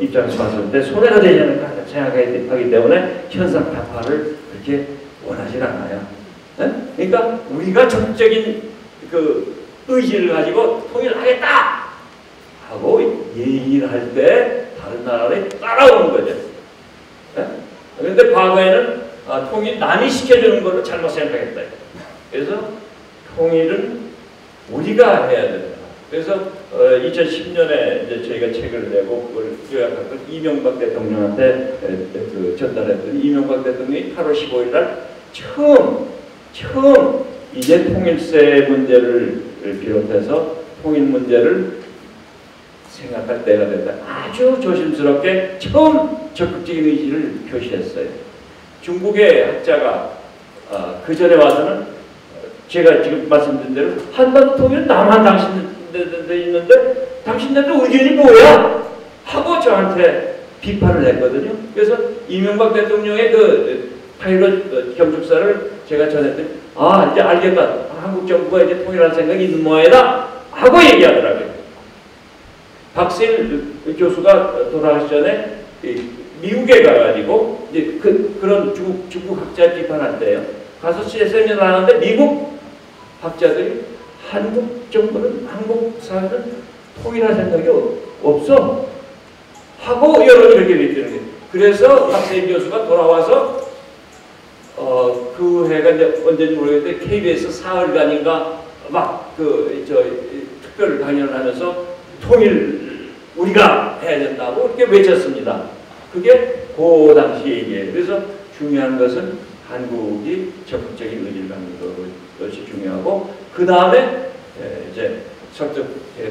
입장에서 봤을 때 손해가 되지 않을까 생각하기 때문에 현상 타파를 그렇게 원하지 않아요. 네? 그러니까 우리가 적극적인 그 의지를 가지고 통일하겠다 하고 얘기를 할 때 다른 나라를 따라오는 거죠. 그런데 과거에는 통일 남이 시켜주는 걸로 잘못 생각했다. 그래서 통일은 우리가 해야 된다. 그래서 2010년에 이제 저희가 책을 내고 그걸 요약했던 이명박 대통령한테 전달했더니 이명박 대통령이 8월 15일 날 처음 이제 통일세 문제를 비롯해서 통일 문제를 생각할 때가 됐다. 아주 조심스럽게 처음 적극적인 의지를 표시했어요. 중국의 학자가 그 전에 와서는 제가 지금 말씀드린 대로 한반도 통일 나만 당신네들 있는데 당신네들 의견이 뭐야? 하고 저한테 비판을 했거든요. 그래서 이명박 대통령의 그 파일럿 경축사를 제가 전했더니 이제 알겠다. 한국 정부가 이제 통일할 생각이 있는 모양이다 하고 얘기하더라고요. 박세일 교수가 돌아가시 전에 미국에 가가지고 이제 그런 중국 학자 비판할 때요. 가서 세미나 하는데 미국 학자들이 한국 정부는 한국 사회는 통일할 생각이 없어 하고 여론이 그렇게 믿는 거예요. 그래서 박세일 교수가 돌아와서 그 해가 이제 언제인지 모르겠는데 KBS 사흘간인가 막 특별 강연을 하면서 통일 우리가 해야 된다고 이렇게 외쳤습니다. 그게 그 당시 얘기예요. 그래서 중요한 것은 한국이 적극적인 의지를 갖는 것이 중요하고 그 다음에 이제 설득해야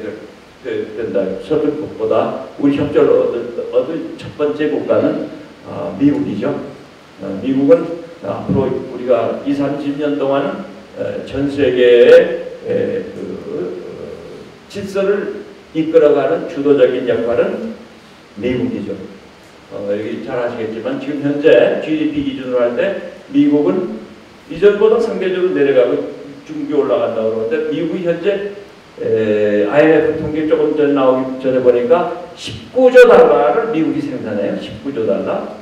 된다. 설득보다 우리 협조를 얻을 첫 번째 국가는 미국이죠. 미국은 앞으로 우리가 20, 30년 동안은 전 세계의 질서를 이끌어가는 주도적인 역할은 미국이죠. 여기 잘 아시겠지만 지금 현재 GDP 기준으로 할 때 미국은 이전보다 상대적으로 내려가고 중국이 올라간다고 그러는데 미국이 현재 IMF 통계 조금 전 나오기 전에 보니까 19조 달러를 미국이 생산해요. 19조 달러.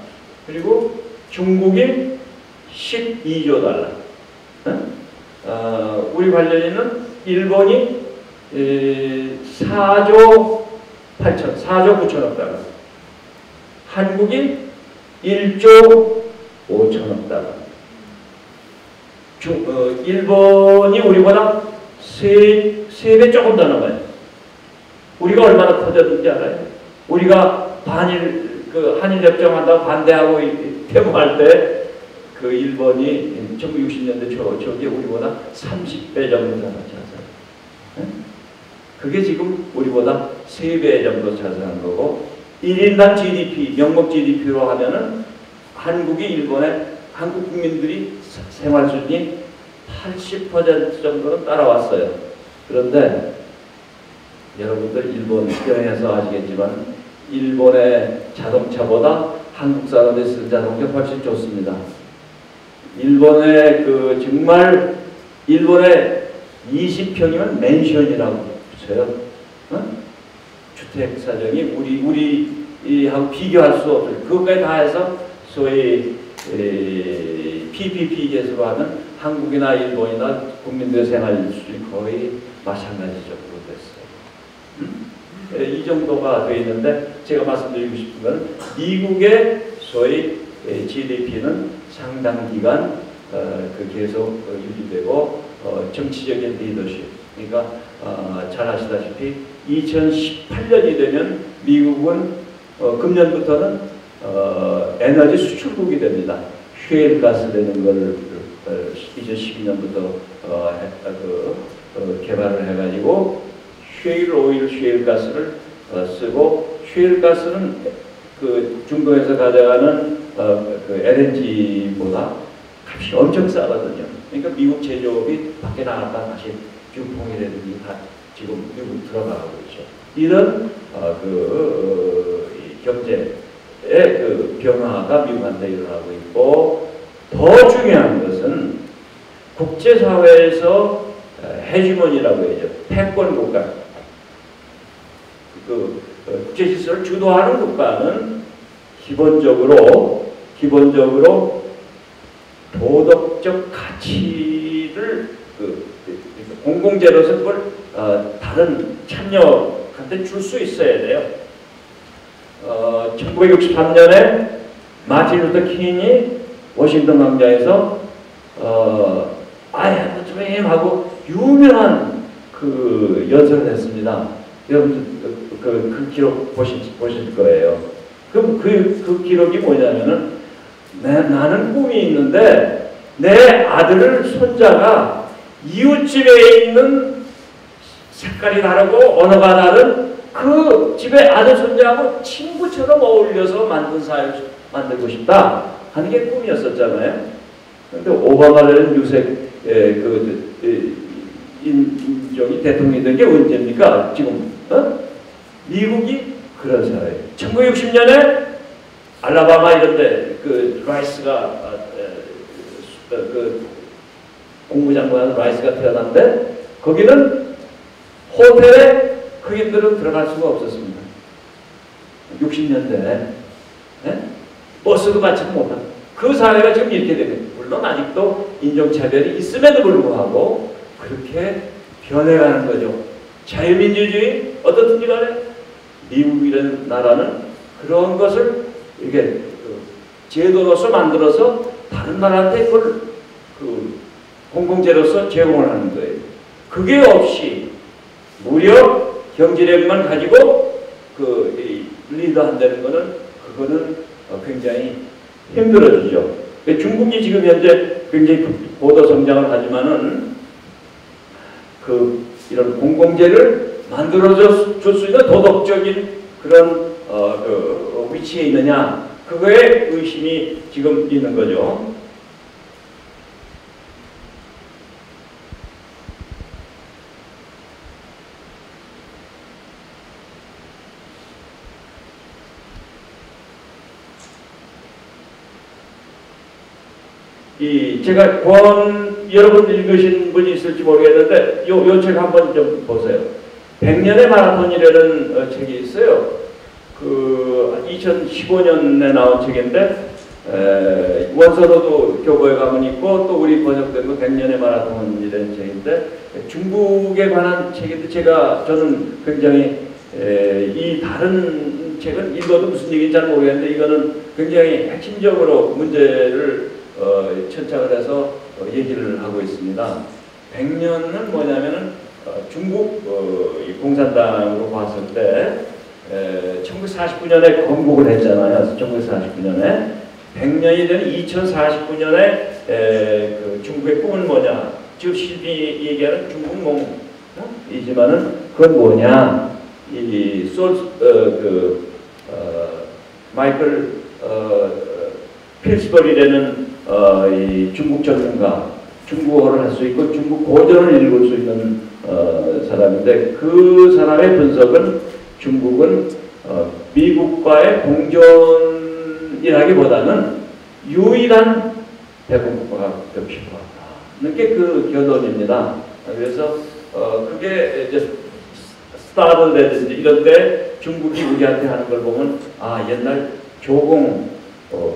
그리고 중국이 12조 달러. 우리 관련인은 일본이 4조 9천억 달러. 한국이 1조 5천억 달러. 일본이 우리보다 3배 조금 더 넘어요. 우리가 얼마나 커졌는지 알아요? 우리가 한일 협정한다고 반대하고 데모할 때 그 일본이 1960년대 초기에 우리보다 30배 정도 자산했어요. 그게 지금 우리보다 3배 정도 자산한 거고, 1인당 GDP, 명목 GDP로 하면은 한국 국민들이 생활 수준이 80% 정도는 따라왔어요. 그런데 여러분들 일본 여행해서 아시겠지만 일본의 자동차보다 한국 사람들이 쓰는 자동차 훨씬 좋습니다. 정말 일본의 20평이면 맨션이라고 붙여요. 주택 사정이 우리하고 비교할 수 없어요. 그것까지 다 해서 소위 PPP 계수로 하면 한국이나 일본이나 국민들의 생활 수준이 거의 마찬가지 정도 됐어요. 이 정도가 되어 있는데 제가 말씀드리고 싶은 건 미국의 소위 GDP는 상당 기간 계속 유지되고 정치적인 리더십, 그러니까 잘 아시다시피 2018년이 되면 미국은 금년부터는 에너지 수출국이 됩니다. 셰일가스라는 걸 2012년부터 개발을 해가지고 셰일 오일, 셰일 가스를 쓰고, 셰일 가스는 그 중동에서 가져가는 그 LNG보다 값이 엄청 싸거든요. 그러니까 미국 제조업이 밖에 나갔다 다시 중풍이라든지 다 지금 미국 들어가고 있죠. 이런 경제의 그 변화가 미국한테 일어나고 있고, 더 중요한 것은 국제사회에서 헤지모니라고 해야죠. 패권 국가. 국제 질서를 주도하는 국가는 기본적으로 도덕적 가치를 공공재로서 그걸 다른 참여한테 줄 수 있어야 돼요. 1963년에 마틴 루터 킹이 워싱턴 광장에서 I have a dream 하고 유명한 그 연설을 했습니다. 여러분 그 기록 보실 거예요. 그 기록이 뭐냐면은 나는 꿈이 있는데 내 아들을 손자가 이웃집에 있는 색깔이 다르고 언어가 다른 그 집에 아들 손자하고 친구처럼 어울려서 만든 사회를 만들고 싶다 하는 게 꿈이었었잖아요. 그런데 오바마라는 유색 인종이 대통령이 된 게 언제입니까? 지금 미국이 그런 사회예요. 1960년에 알라바마 이런데 그 라이스가 그 공무장관 라이스가 태어났는데 거기는 호텔에 흑인들은 들어갈 수가 없었습니다. 60년대에 버스도 같이 못하고 그 사회가 지금 이렇게 되는, 물론 아직도 인종차별이 있음에도 불구하고 그렇게 변해가는 거죠. 자유민주주의 어떻든지 간에 미국이라는 나라는 그런 것을 이게 제도로서 만들어서 다른 나라한테 그걸 공공재로서 제공을 하는 거예요. 그게 없이 무려 경제력만 가지고 리더한다는 거는 그거는 굉장히 힘들어지죠. 중국이 지금 현재 굉장히 고도 성장을 하지만은 이런 공공재를 만들어줄 수 있는 도덕적인 그런 위치에 있느냐, 그거에 의심이 지금 있는 거죠. 제가 여러분 읽으신 분이 있을지 모르겠는데 요 책 한번 좀 보세요. 100년의 마라톤이라는 책이 있어요. 2015년에 나온 책인데 원서로도 교보에 가면 있고 또 우리 번역된 거 100년의 마라톤이라는 책인데 중국에 관한 책인데 저는 굉장히 이 다른 책은 읽어도 무슨 얘기인지 잘 모르겠는데 이거는 굉장히 핵심적으로 문제를 천착을 해서 얘기를 하고 있습니다. 100년은 뭐냐면은 중국 공산당으로 봤을 때 1949년에 건국을 했잖아요. 1949년에 100년이 되는 2049년에 그 중국의 꿈은 뭐냐? 지금 실비 얘기하는 중국몽이지만은 그건 뭐냐? 이 마이클 필스버리라는 이 중국 전문가, 중국어를 할 수 있고 중국 고전을 읽을 수 있는 사람인데 그 사람의 분석은 중국은 미국과의 공존이라기보다는 유일한 대국가가 되고 싶어한다는 게 그 결론입니다. 그래서 그게 이제 스타르라든지 이런 때 중국이 우리한테 하는 걸 보면 아 옛날 조공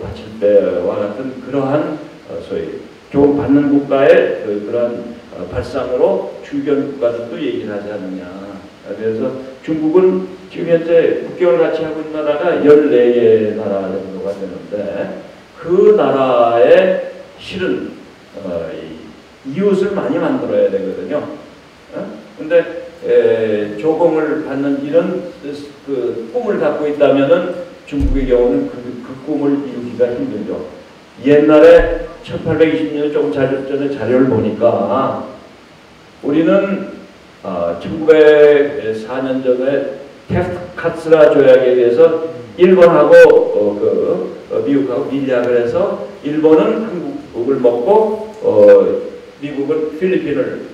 바칠 때와 같은 그러한 소위 조공 받는 국가의 그러한 발상으로 주변 국가들도 얘기를 하지 않느냐. 그래서 중국은 지금 현재 국경을 같이 하고 있는 나라가 14개 나라 정도가 되는데 그 나라의 실은 이웃을 많이 만들어야 되거든요. 근데 조공을 받는 이런 그 꿈을 갖고 있다면은 중국의 경우는 그 꿈을 이루기가 힘들죠. 옛날에 1820년 조금 전에 자료를 보니까 우리는 1904년 전에 테스카츠라 조약에 의해서 일본하고 미국하고 밀약을 해서 일본은 한국을 먹고 미국은 필리핀을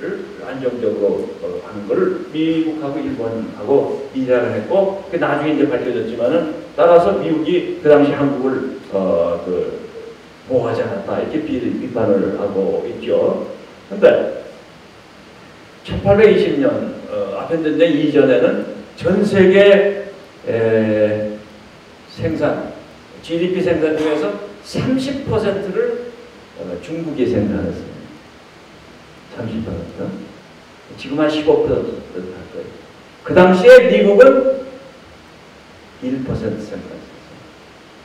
안정적으로 하는 것을 미국하고 일본하고 밀약을 했고 그 나중에 이제 밝혀졌지만은 따라서 미국이 그 당시 한국을 보호하지 않았다 이렇게 비판을 하고 있죠. 그런데 1820년 아펜전쟁 이전에는 전 세계 생산 GDP 생산 중에서 30%를 중국이 생산했습니다. 30%. 지금 한 15% 할 거예요. 그 당시에 미국은 1% 생산했어요.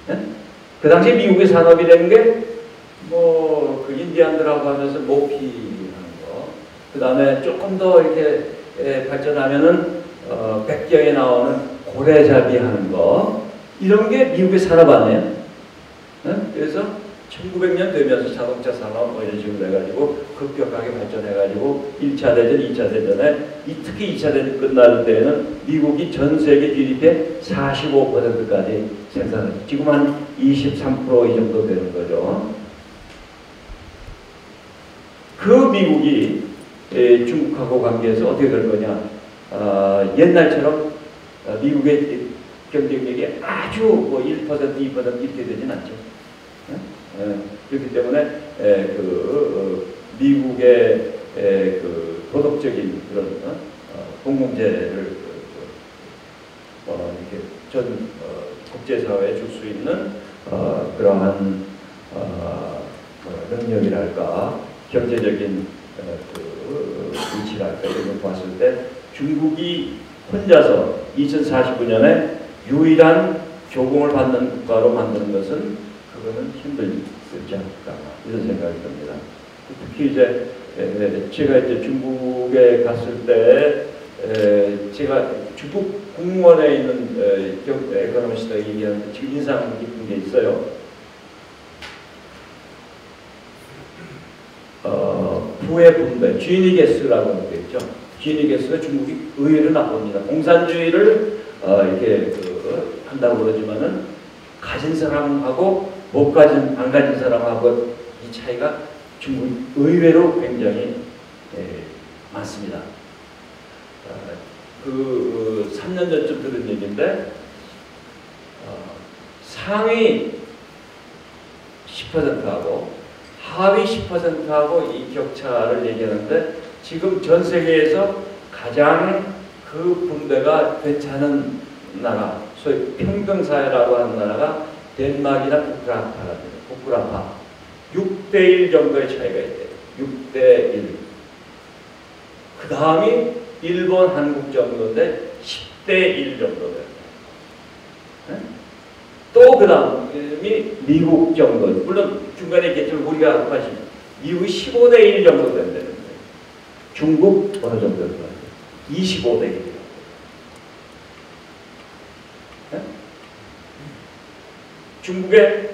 네? 그 당시에 미국의 산업이라는 게 그 인디안들하고 하면서 모피하는 거, 그 다음에 조금 더 이렇게 발전하면은 백경에 나오는 고래잡이 하는 거, 이런 게 미국의 산업 아니에요. 네? 그래서 1900년 되면서 자동차 산업 뭐 이런 식으로 해가지고 급격하게 발전해가지고 1차 대전, 2차 대전에 특히 2차 대전 끝날 때에는 미국이 전 세계 GDP의 45%까지 생산했어요. 지금 한 23% 이 정도 되는 거죠. 그 미국이 중국하고 관계에서 어떻게 될 거냐? 옛날처럼 미국의 경쟁력이 아주 뭐 1%, 2% 이렇게 되진 않죠. 그렇기 때문에 미국의 도덕적인 그런 공공재를 이렇게 전 국제사회에 줄 수 있는 그러한 능력이랄까 경제적인 위치랄까 이런 걸 봤을 때 중국이 혼자서 2049년에 유일한 조공을 받는 국가로 만드는 것은 그거는 힘들지 않을까 이런 생각이 듭니다. 특히 이제 제가 이제 중국에 갔을 때 제가 중국 국무원에 있는 에코노미스트가 얘기하는데 지금 인상 깊은 게 있어요. 부의 분배, 지니게스라고 하는 게 있죠. 지니게스가 중국이 의외로 나쁩니다. 공산주의를 이렇게 한다고 그러지만은 가진 사람하고 안 가진 사람하고 이 차이가 중국 의외로 굉장히 많습니다. 3년 전쯤 들은 얘기인데 상위 10%하고 하위 10%하고 이 격차를 얘기하는데 지금 전 세계에서 가장 그 분배가 괜찮은 나라, 소위 평등사회라고 하는 나라가 덴마크나 북구라파 6대1 정도의 차이가 있대요. 6대1. 그 다음이 일본, 한국 정도인데 10대1 정도 돼요. 또 그 다음이 미국 정도. 물론 중간에 있겠지만 우리가 사실 미국이 15대 1 정도 된다는데 중국 어느 정도 될까요? 25대 1. 중국의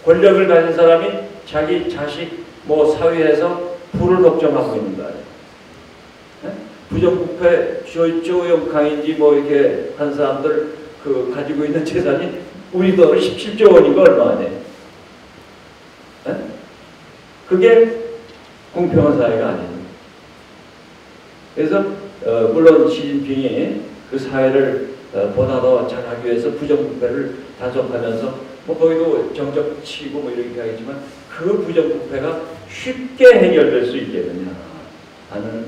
권력을 가진 사람이 자기 자식 뭐 사회에서 부를 걱정하고 있는 거예요. 부정부패 조영강인지 뭐 이렇게 한 사람들 그 가지고 있는 재산이 우리 돈으로 17조 원인가 얼마 안 해. 그게 공평한 사회가 아니에요. 그래서 물론 시진핑이 그 사회를 보다 더 잘하기 위해서 부정부패를 단속하면서 뭐 거기도 정적 치고 뭐 이렇게 하겠지만 그 부정부패가 쉽게 해결될 수 있겠느냐 하는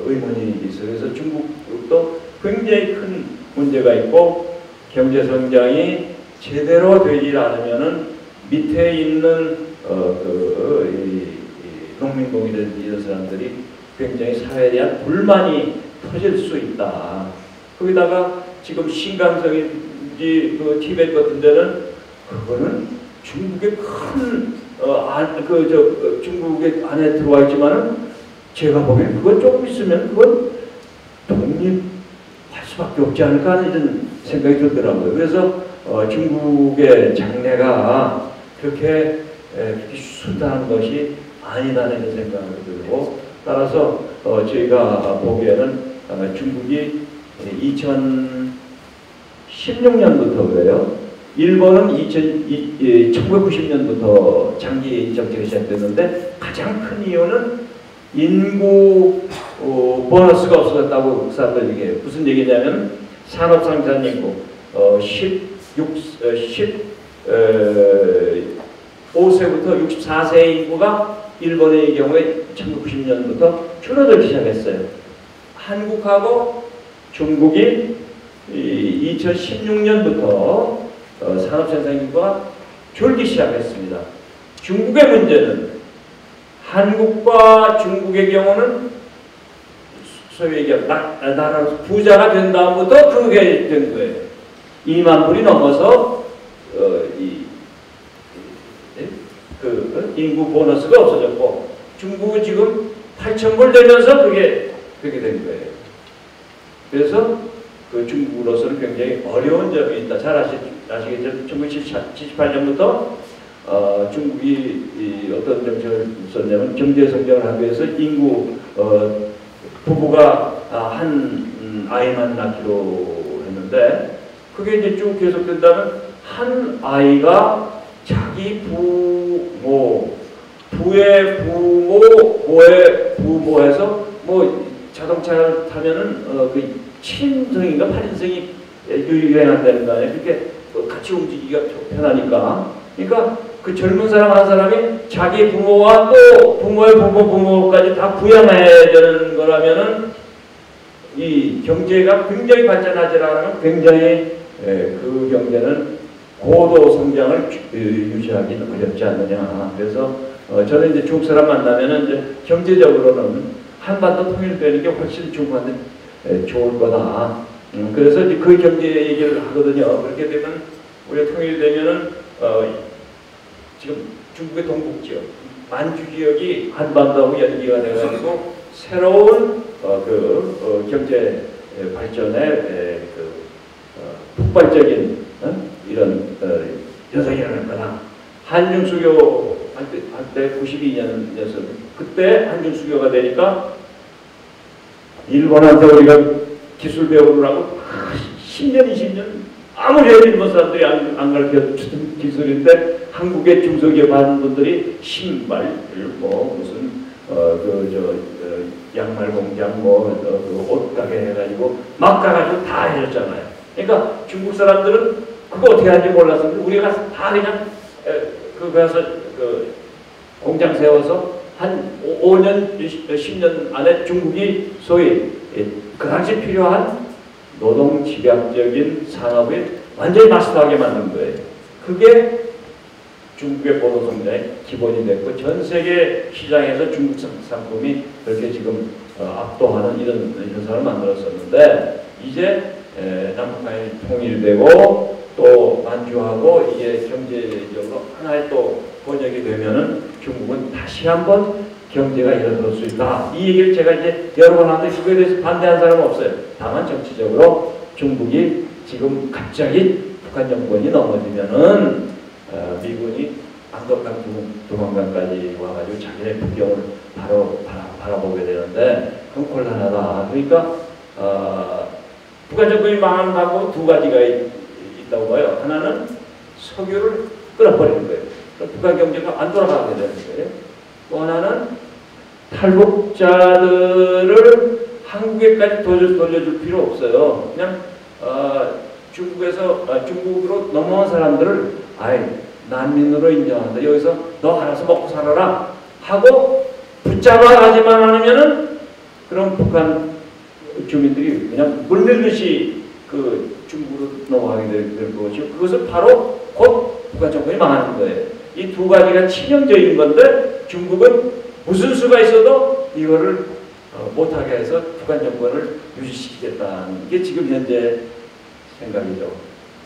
의문이 있어요. 그래서 중국도 굉장히 큰 문제가 있고 경제 성장이 제대로 되지 않으면은 밑에 있는 농민공이든 이런 사람들이 굉장히 사회에 대한 불만이 터질 수 있다. 거기다가 지금 신강성인지 그 티베트 같은 데는 그거는 중국의 중국의 안에 들어와 있지만은 제가 보기엔 그건 조금 있으면 그건 독립할 수밖에 없지 않을까 하는 이런 생각이 들더라고요. 그래서 중국의 장래가 그렇게 순탄한 것이 아니라는 생각이 들고 따라서 저희가 보기에는 중국이 2016년부터 그래요. 일본은 1990년부터 장기 정책이 시작됐는데 가장 큰 이유는 인구 보너스가 없어졌다고 그 사람들 이게 무슨 얘기냐면 산업생산 인구 15세부터 64세 인구가 일본의 경우에 1990년부터 줄어들기 시작했어요. 한국하고 중국이 2016년부터 산업생산 인구가 줄기 시작했습니다. 중국의 문제는 한국과 중국의 경우는 소위 얘기하면 나라 부자가 된 다음부터 그게 된 거예요. 2만 불이 넘어서 인구 보너스가 없어졌고 중국은 지금 8,000불 되면서 그게 된 거예요. 그래서 그 중국으로서는 굉장히 어려운 점이 있다. 잘 아시겠죠? 1978년부터 중국이 어떤 정책을 썼냐면 경제 성장을 하기 위해서 인구 부부가 한 아이만 낳기로 했는데 그게 이제 쭉 계속된다면 한 아이가 자기 부의 부모, 모의 부모에서 뭐 자동차를 타면은 그 7인승인가 8인승이 유행한다는 거 아니에요. 그렇게 같이 움직이기가 편하니까. 그러니까 그 젊은 사람 한 사람이 자기 부모와 또 부모의 부모까지 다 부양해야 되는 거라면은 이 경제가 굉장히 발전하지 않으면 굉장히 그 경제는 고도 성장을 유지하기는 어렵지 않느냐. 그래서 저는 이제 중국 사람 만나면은 이제 경제적으로는 한반도 통일되는 게 훨씬 중국한테 좋을 거다. 그래서 이제 그 경제 얘기를 하거든요. 그렇게 되면 우리가 통일되면은 지금 중국의 동북 지역, 만주 지역이 한반도하고 연계가 돼가지고 새로운 경제 발전의 폭발적인 이런 현상이 일어날 거다. 한중 수교 한때 92년이었어요. 그때 한중 수교가 되니까 일본한테 우리가 기술 배우느라고 10년, 20년 아무리 일본 사람들이 안 가르쳐주던 기술인데 한국의 중소기업 하는 분들이 신발, 뭐 무슨 양말 공장, 옷 가게 해가지고 막 가가지고 다 해줬잖아요. 그러니까 중국 사람들은 그거 어떻게 하는지 몰라서 우리가 다 그냥 가서 공장 세워서 한 5년, 10년 안에 중국이 소위 그 당시 필요한 노동 집약적인 산업을 완전히 마스터하게 만든 거예요. 그게 중국의 보도 성장의 기본이 됐고 전 세계 시장에서 중국 상품이 그렇게 지금 압도하는 이런 현상을 만들었었는데 이제 남북한이 통일되고 또 만주하고 이게 경제적으로 하나의 또 번역이 되면은 중국은 다시 한번 경제가 일어설 수 있다. 이 얘기를 제가 이제 여러 번 하는데 그거에 대해서 반대한 사람은 없어요. 다만 정치적으로 중국이 지금 갑자기 북한 정권이 넘어지면은 미군이 안독한 두만강까지 와가지고 자기네 북경을 바로 바라보게 되는데 그건 곤란하다. 그러니까 북한 정권이 망하는 방법은 두 가지가 있다고 봐요. 하나는 석유를 끊어버리는 거예요. 그럼 북한 경제가 안 돌아가게 되는 거예요. 또 하나는 탈북자들을 한국에까지 돌려줄 필요 없어요. 그냥 중국으로 넘어온 사람들을 난민으로 인정한다. 여기서 너 알아서 먹고 살아라 하고 붙잡아가지만 않으면은 그럼 북한 주민들이 그냥 물밀듯이 그 중국으로 넘어가게 될 것이고 그것은 바로 곧 북한 정권이 망하는 거예요. 이 두 가지가 치명적인 건데 중국은 무슨 수가 있어도 이거를 못하게 해서 북한 정권을 유지시키겠다는 게 지금 현재 생각이죠.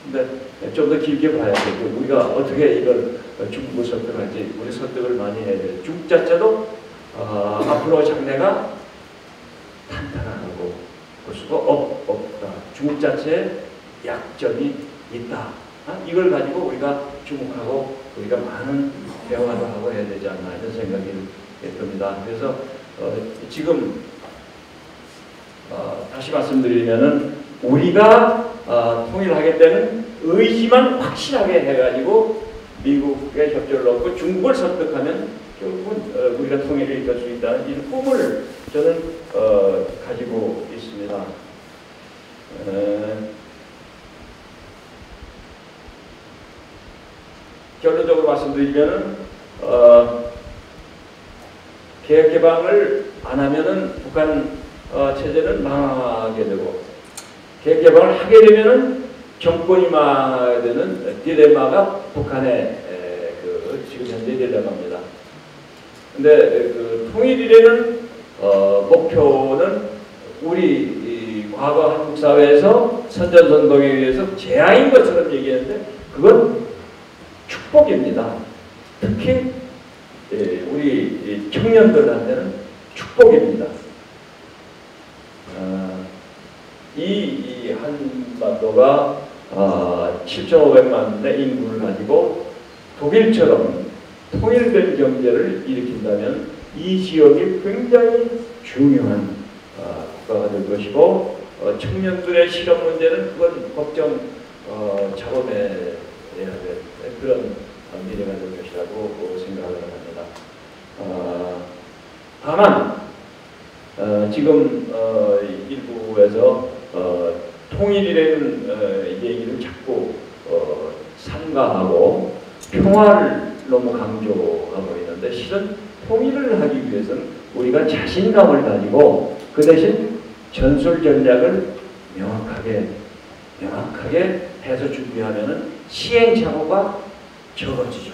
근데 좀 더 길게 봐야 되고 우리가 어떻게 이걸 중국을 설득할지 우리 설득을 많이 해야 돼요. 중국 자체도 앞으로 장래가 탄탄하고 볼 수가 없다. 중국 자체에 약점이 있다. 이걸 가지고 우리가 중국하고 우리가 많은 대화도 하고 해야 되지 않나 이런 생각이 듭니다. 그래서 지금 다시 말씀드리면은 우리가 통일하겠다는 의지만 확실하게 해가지고 미국의 협조를 얻고 중국을 설득하면 결국은 우리가 통일을 이룰 수 있다는 이 꿈을 저는 가지고 있습니다. 결론적으로 말씀드리면은 개혁 개방을 안 하면은 북한 체제는 망하게 되고 개혁 개방을 하게 되면은 정권이 망하게 되는 딜레마가 북한의 지금 현재 딜레마입니다. 근데 그 통일이라는 목표는 우리 과거 한국 사회에서 선전선동에 의해서 재앙인 것처럼 얘기했는데 그건 축복입니다. 특히 우리 청년들한테는 축복입니다. 이 한반도가 7,500만의 인구를 가지고 독일처럼 통일된 경제를 일으킨다면 이 지역이 굉장히 중요한 국가가 될 것이고 청년들의 실업 문제는 그건 걱정 작업해야 될 그런 미래가 될 것이라고 생각을 합니다. 다만 지금 일부에서 통일이라는 얘기를 자꾸 삼가하고 평화를 너무 강조하고 있는데 실은 통일을 하기 위해서는 우리가 자신감을 가지고 그 대신 전술 전략을 명확하게 해서 준비하면은 시행착오가 적어지죠.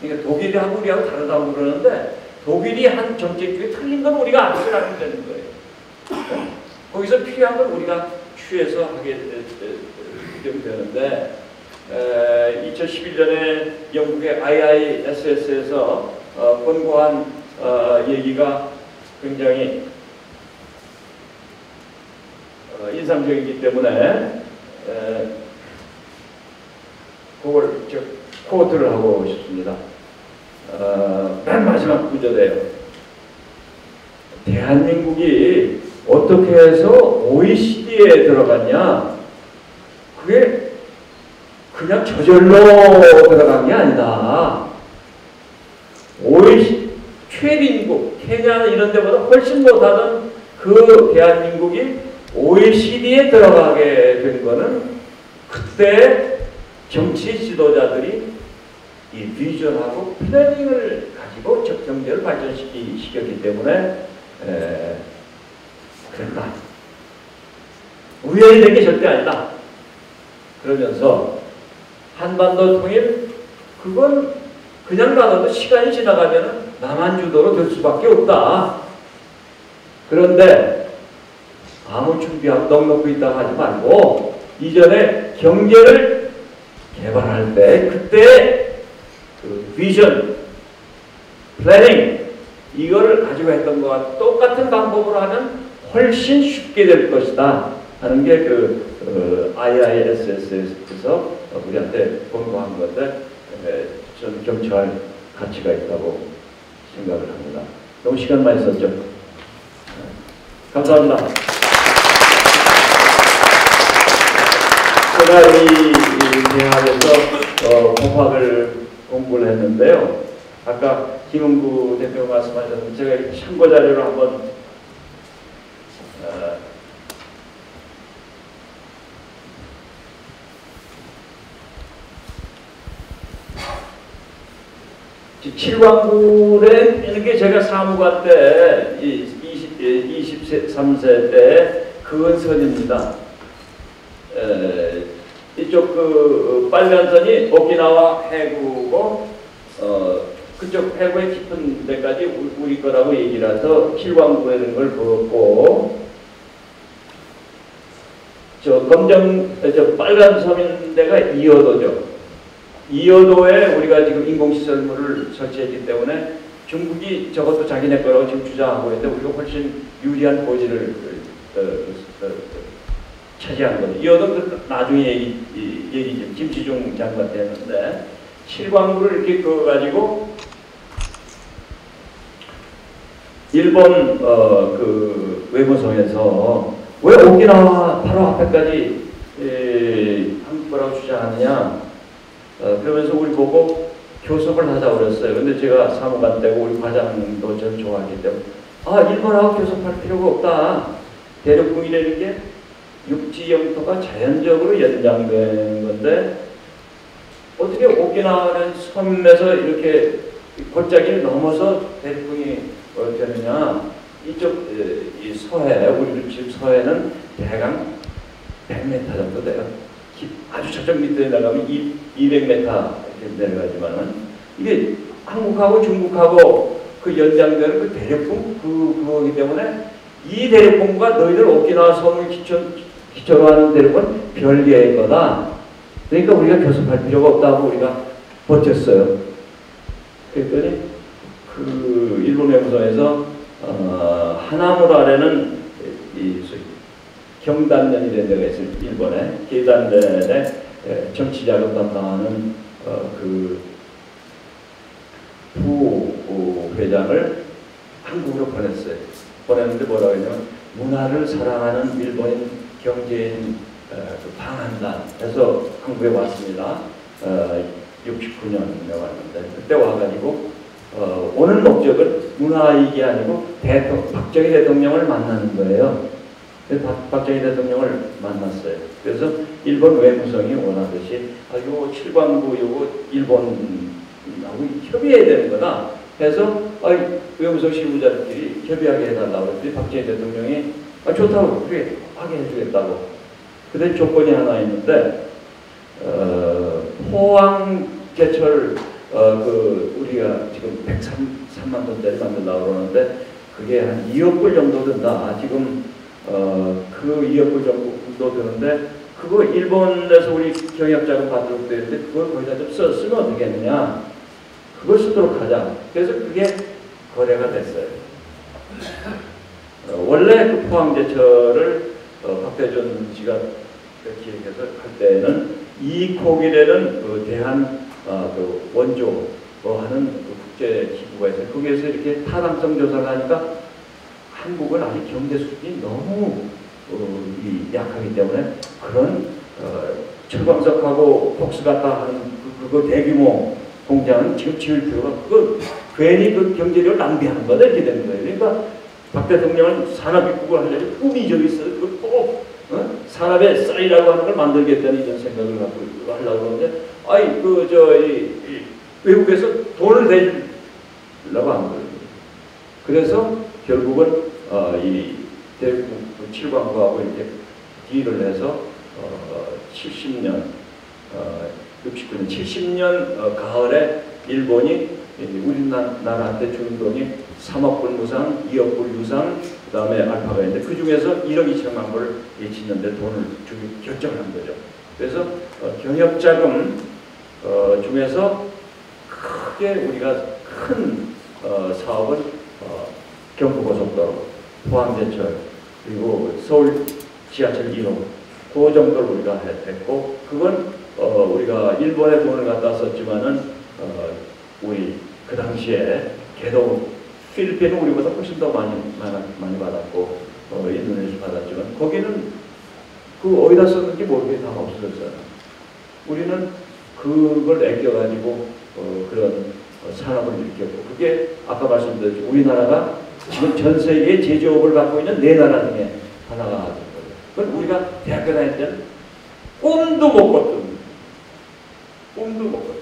그러니까 독일하고 우리하고 다르다고 그러는데 독일이 한 정책이 틀린 건 우리가 안 하면 되는 거예요. 거기서 필요한 건 우리가 취해서 하게 되는데 2011년에 영국의 IISS에서 권고한 얘기가 굉장히 인상적이기 때문에 그걸 코트를 하고 싶습니다. 맨 마지막 구절이에요. 대한민국이 어떻게 해서 OECD에 들어갔냐? 그게 그냥 저절로 들어간 게 아니다. OECD 최빈국, 케냐 이런 데보다 훨씬 못하던 그 대한민국이 OECD에 들어가게 된 거는 그때 정치 지도자들이 이 비전하고 플래닝을 가지고 경제를 발전시켰기 때문에 그랬다. 우연히 된 게 절대 아니다. 그러면서 한반도 통일 그건 그냥 놔둬도 시간이 지나가면 남한 주도로 될 수밖에 없다. 그런데 아무 준비하고 넉넉히 있다고 하지 말고 이전에 경제를 개발할 때 그때 그 비전, 플래닝 이거를 가지고 했던 것과 똑같은 방법으로 하면 훨씬 쉽게 될 것이다 하는 게 그 IISS에서 우리한테 권고한 건데 저는 경청할 가치가 있다고 생각을 합니다. 너무 시간 많이 썼죠? 감사합니다. 제가 이 대학에서 법학을 공부를 했는데요. 아까 김은구 대표 말씀하셨는데 제가 참고 자료를 한번 칠광굴에 있는 게 제가 사무관 때 23세 때 그은 선입니다. 이쪽 그 빨간 선이 오키나와 해구고 그쪽 해구의 깊은 데까지 우리 거라고 얘기를 해서 칠광굴에 있는 걸 그었고 저 빨간 섬인 데가 이어도죠. 이어도에 우리가 지금 인공시설물을 설치했기 때문에 중국이 저것도 자기네 거라고 지금 주장하고 있는데 우리가 훨씬 유리한 고지를 차지한 거죠. 이어도 나중에 얘기죠. 김치중 장관한테 했는데 칠광구를 이렇게 그어가지고 일본 그 외무성에서 왜 오키나와 바로 앞에까지 한국 거라고 주장하느냐 그러면서 우리 보고 교섭을 하자고 그랬어요. 근데 제가 사무관 때고 우리 과장도 저를 좋아하기 때문에 일본하고 교섭할 필요가 없다. 대륙붕이라는 게 육지 영토가 자연적으로 연장된 건데 어떻게 오키나와는 섬에서 이렇게 골짜기를 넘어서 대륙붕이 되느냐. 이쪽 이 서해, 우리 집 서해는 대강 100m 정도 돼요. 아주 저쪽 밑에 나가면 200m 이렇게 내려가지만은 이게 한국하고 중국하고 그 연장되는 그 대륙붕 그거기 때문에 이 대륙붕과 너희들 오키나와 섬을 기초로 하는 대륙은 별개의 거다. 그러니까 우리가 교섭할 필요가 없다고 우리가 버텼어요. 그랬더니 그 일본 외무성에서 하나무라라는 이 경단련이라는 데가 있어요. 일본에 계단련에 정치자금 담당하는 그 부회장을 한국으로 보냈어요. 보냈는데 뭐라고 했냐면 문화를 사랑하는 일본인 경제인 방한단 해서 한국에 왔습니다. 69년에 왔는데 그때 와가지고 오는 목적은 문화이익이 아니고 박정희 대통령을 만나는 거예요. 그래서 박정희 대통령을 만났어요. 그래서 일본 외무성이 원하듯이 요 칠광구 요거 일본하고 협의해야 되는 거다 해서 외무성 실무자들끼리 협의하게 해달라고 했더니 박정희 대통령이 좋다고 그래 하게 해주겠다고. 근데 조건이 하나 있는데 포항제철 우리가 지금 103만 톤짜리 만들려고 그러는데 그게 한 2억 불 정도 든다. 지금 그 2억 불 정도 드는데 그거 일본에서 우리 경영자금 받도록 되는데 그걸 거기다 좀 쓰면 어떻게 했느냐. 그걸 쓰도록 하자. 그래서 그게 거래가 됐어요. 원래 그 포항제철을 박대준 씨가 기획해서 할 때는 이콕이라는 그 대한 그 원조 하는 그 국제 기구가 있어요. 거기에서 이렇게 타당성 조사를 하니까 한국은 아직 경제 수준이 너무 약하기 때문에 그런 철광석하고 폭스가타 하는 그거 대규모 공장은 지금 지을 필요가 그거 괜히 그 경제력을 낭비하는 거다 이렇게 되는 거예요. 그러니까 박 대통령은 산업입국을 하려면 꿈이 저기 있어요. 그거 꼭 산업의 쌀이라고 하는 걸 만들겠다는 이런 생각을 갖고 하려고 하는데 외국에서 돈을 대주려고 하는 거예요. 그래서 결국은 이 대륙 칠광구하고 이렇게 딜을 해서 70년 69년 70년 가을에 일본이 우리나라한테 준 돈이 3억 불 무상, 2억 불 유상, 그다음에 알파가 있는데 그 중에서 1억 2천만 불을 예치는데 돈을 주기 결정을 한 거죠. 그래서 경협자금 중에서 크게 우리가 큰 사업은 경부고속도로, 포항제철, 그리고 서울 지하철 1호 그 정도를 우리가 했고, 그건 우리가 일본에 돈을 갖다 썼지만은 우리 그 당시에 개동 필리핀은 우리보다 훨씬 더 많이 받았고 인도네시아 받았지만 거기는 그 어디다 썼는지 모르게 다 없어졌잖아. 우리는 그걸 아껴가지고 그런 산업을 일으켰고, 그게 아까 말씀드렸죠. 우리나라가 지금 전 세계의 제조업을 갖고 있는 네 나라 중에 하나가 된 거예요. 그건 우리가 대학교 다닐 때는 꿈도 못 꿨던, 꿈도 못 꿨던.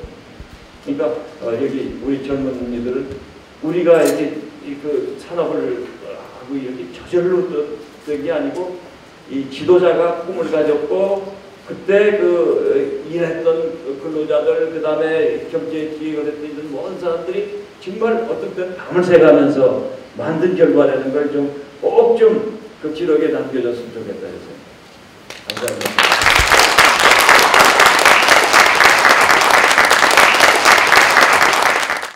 그러니까 여기 우리 젊은이들은 우리가 이렇게 그 산업을 하고 이렇게 저절로 뜬 게 아니고 이 지도자가 꿈을 가졌고, 그때 그 일했던 근로자들, 그 다음에 경제 기획을 했던 모든 사람들이 정말 어떤 때는 밤을 새가면서 만든 결과라는 걸 좀 꼭 좀 그 기록에 남겨줬으면 좋겠다 해서. 감사합니다.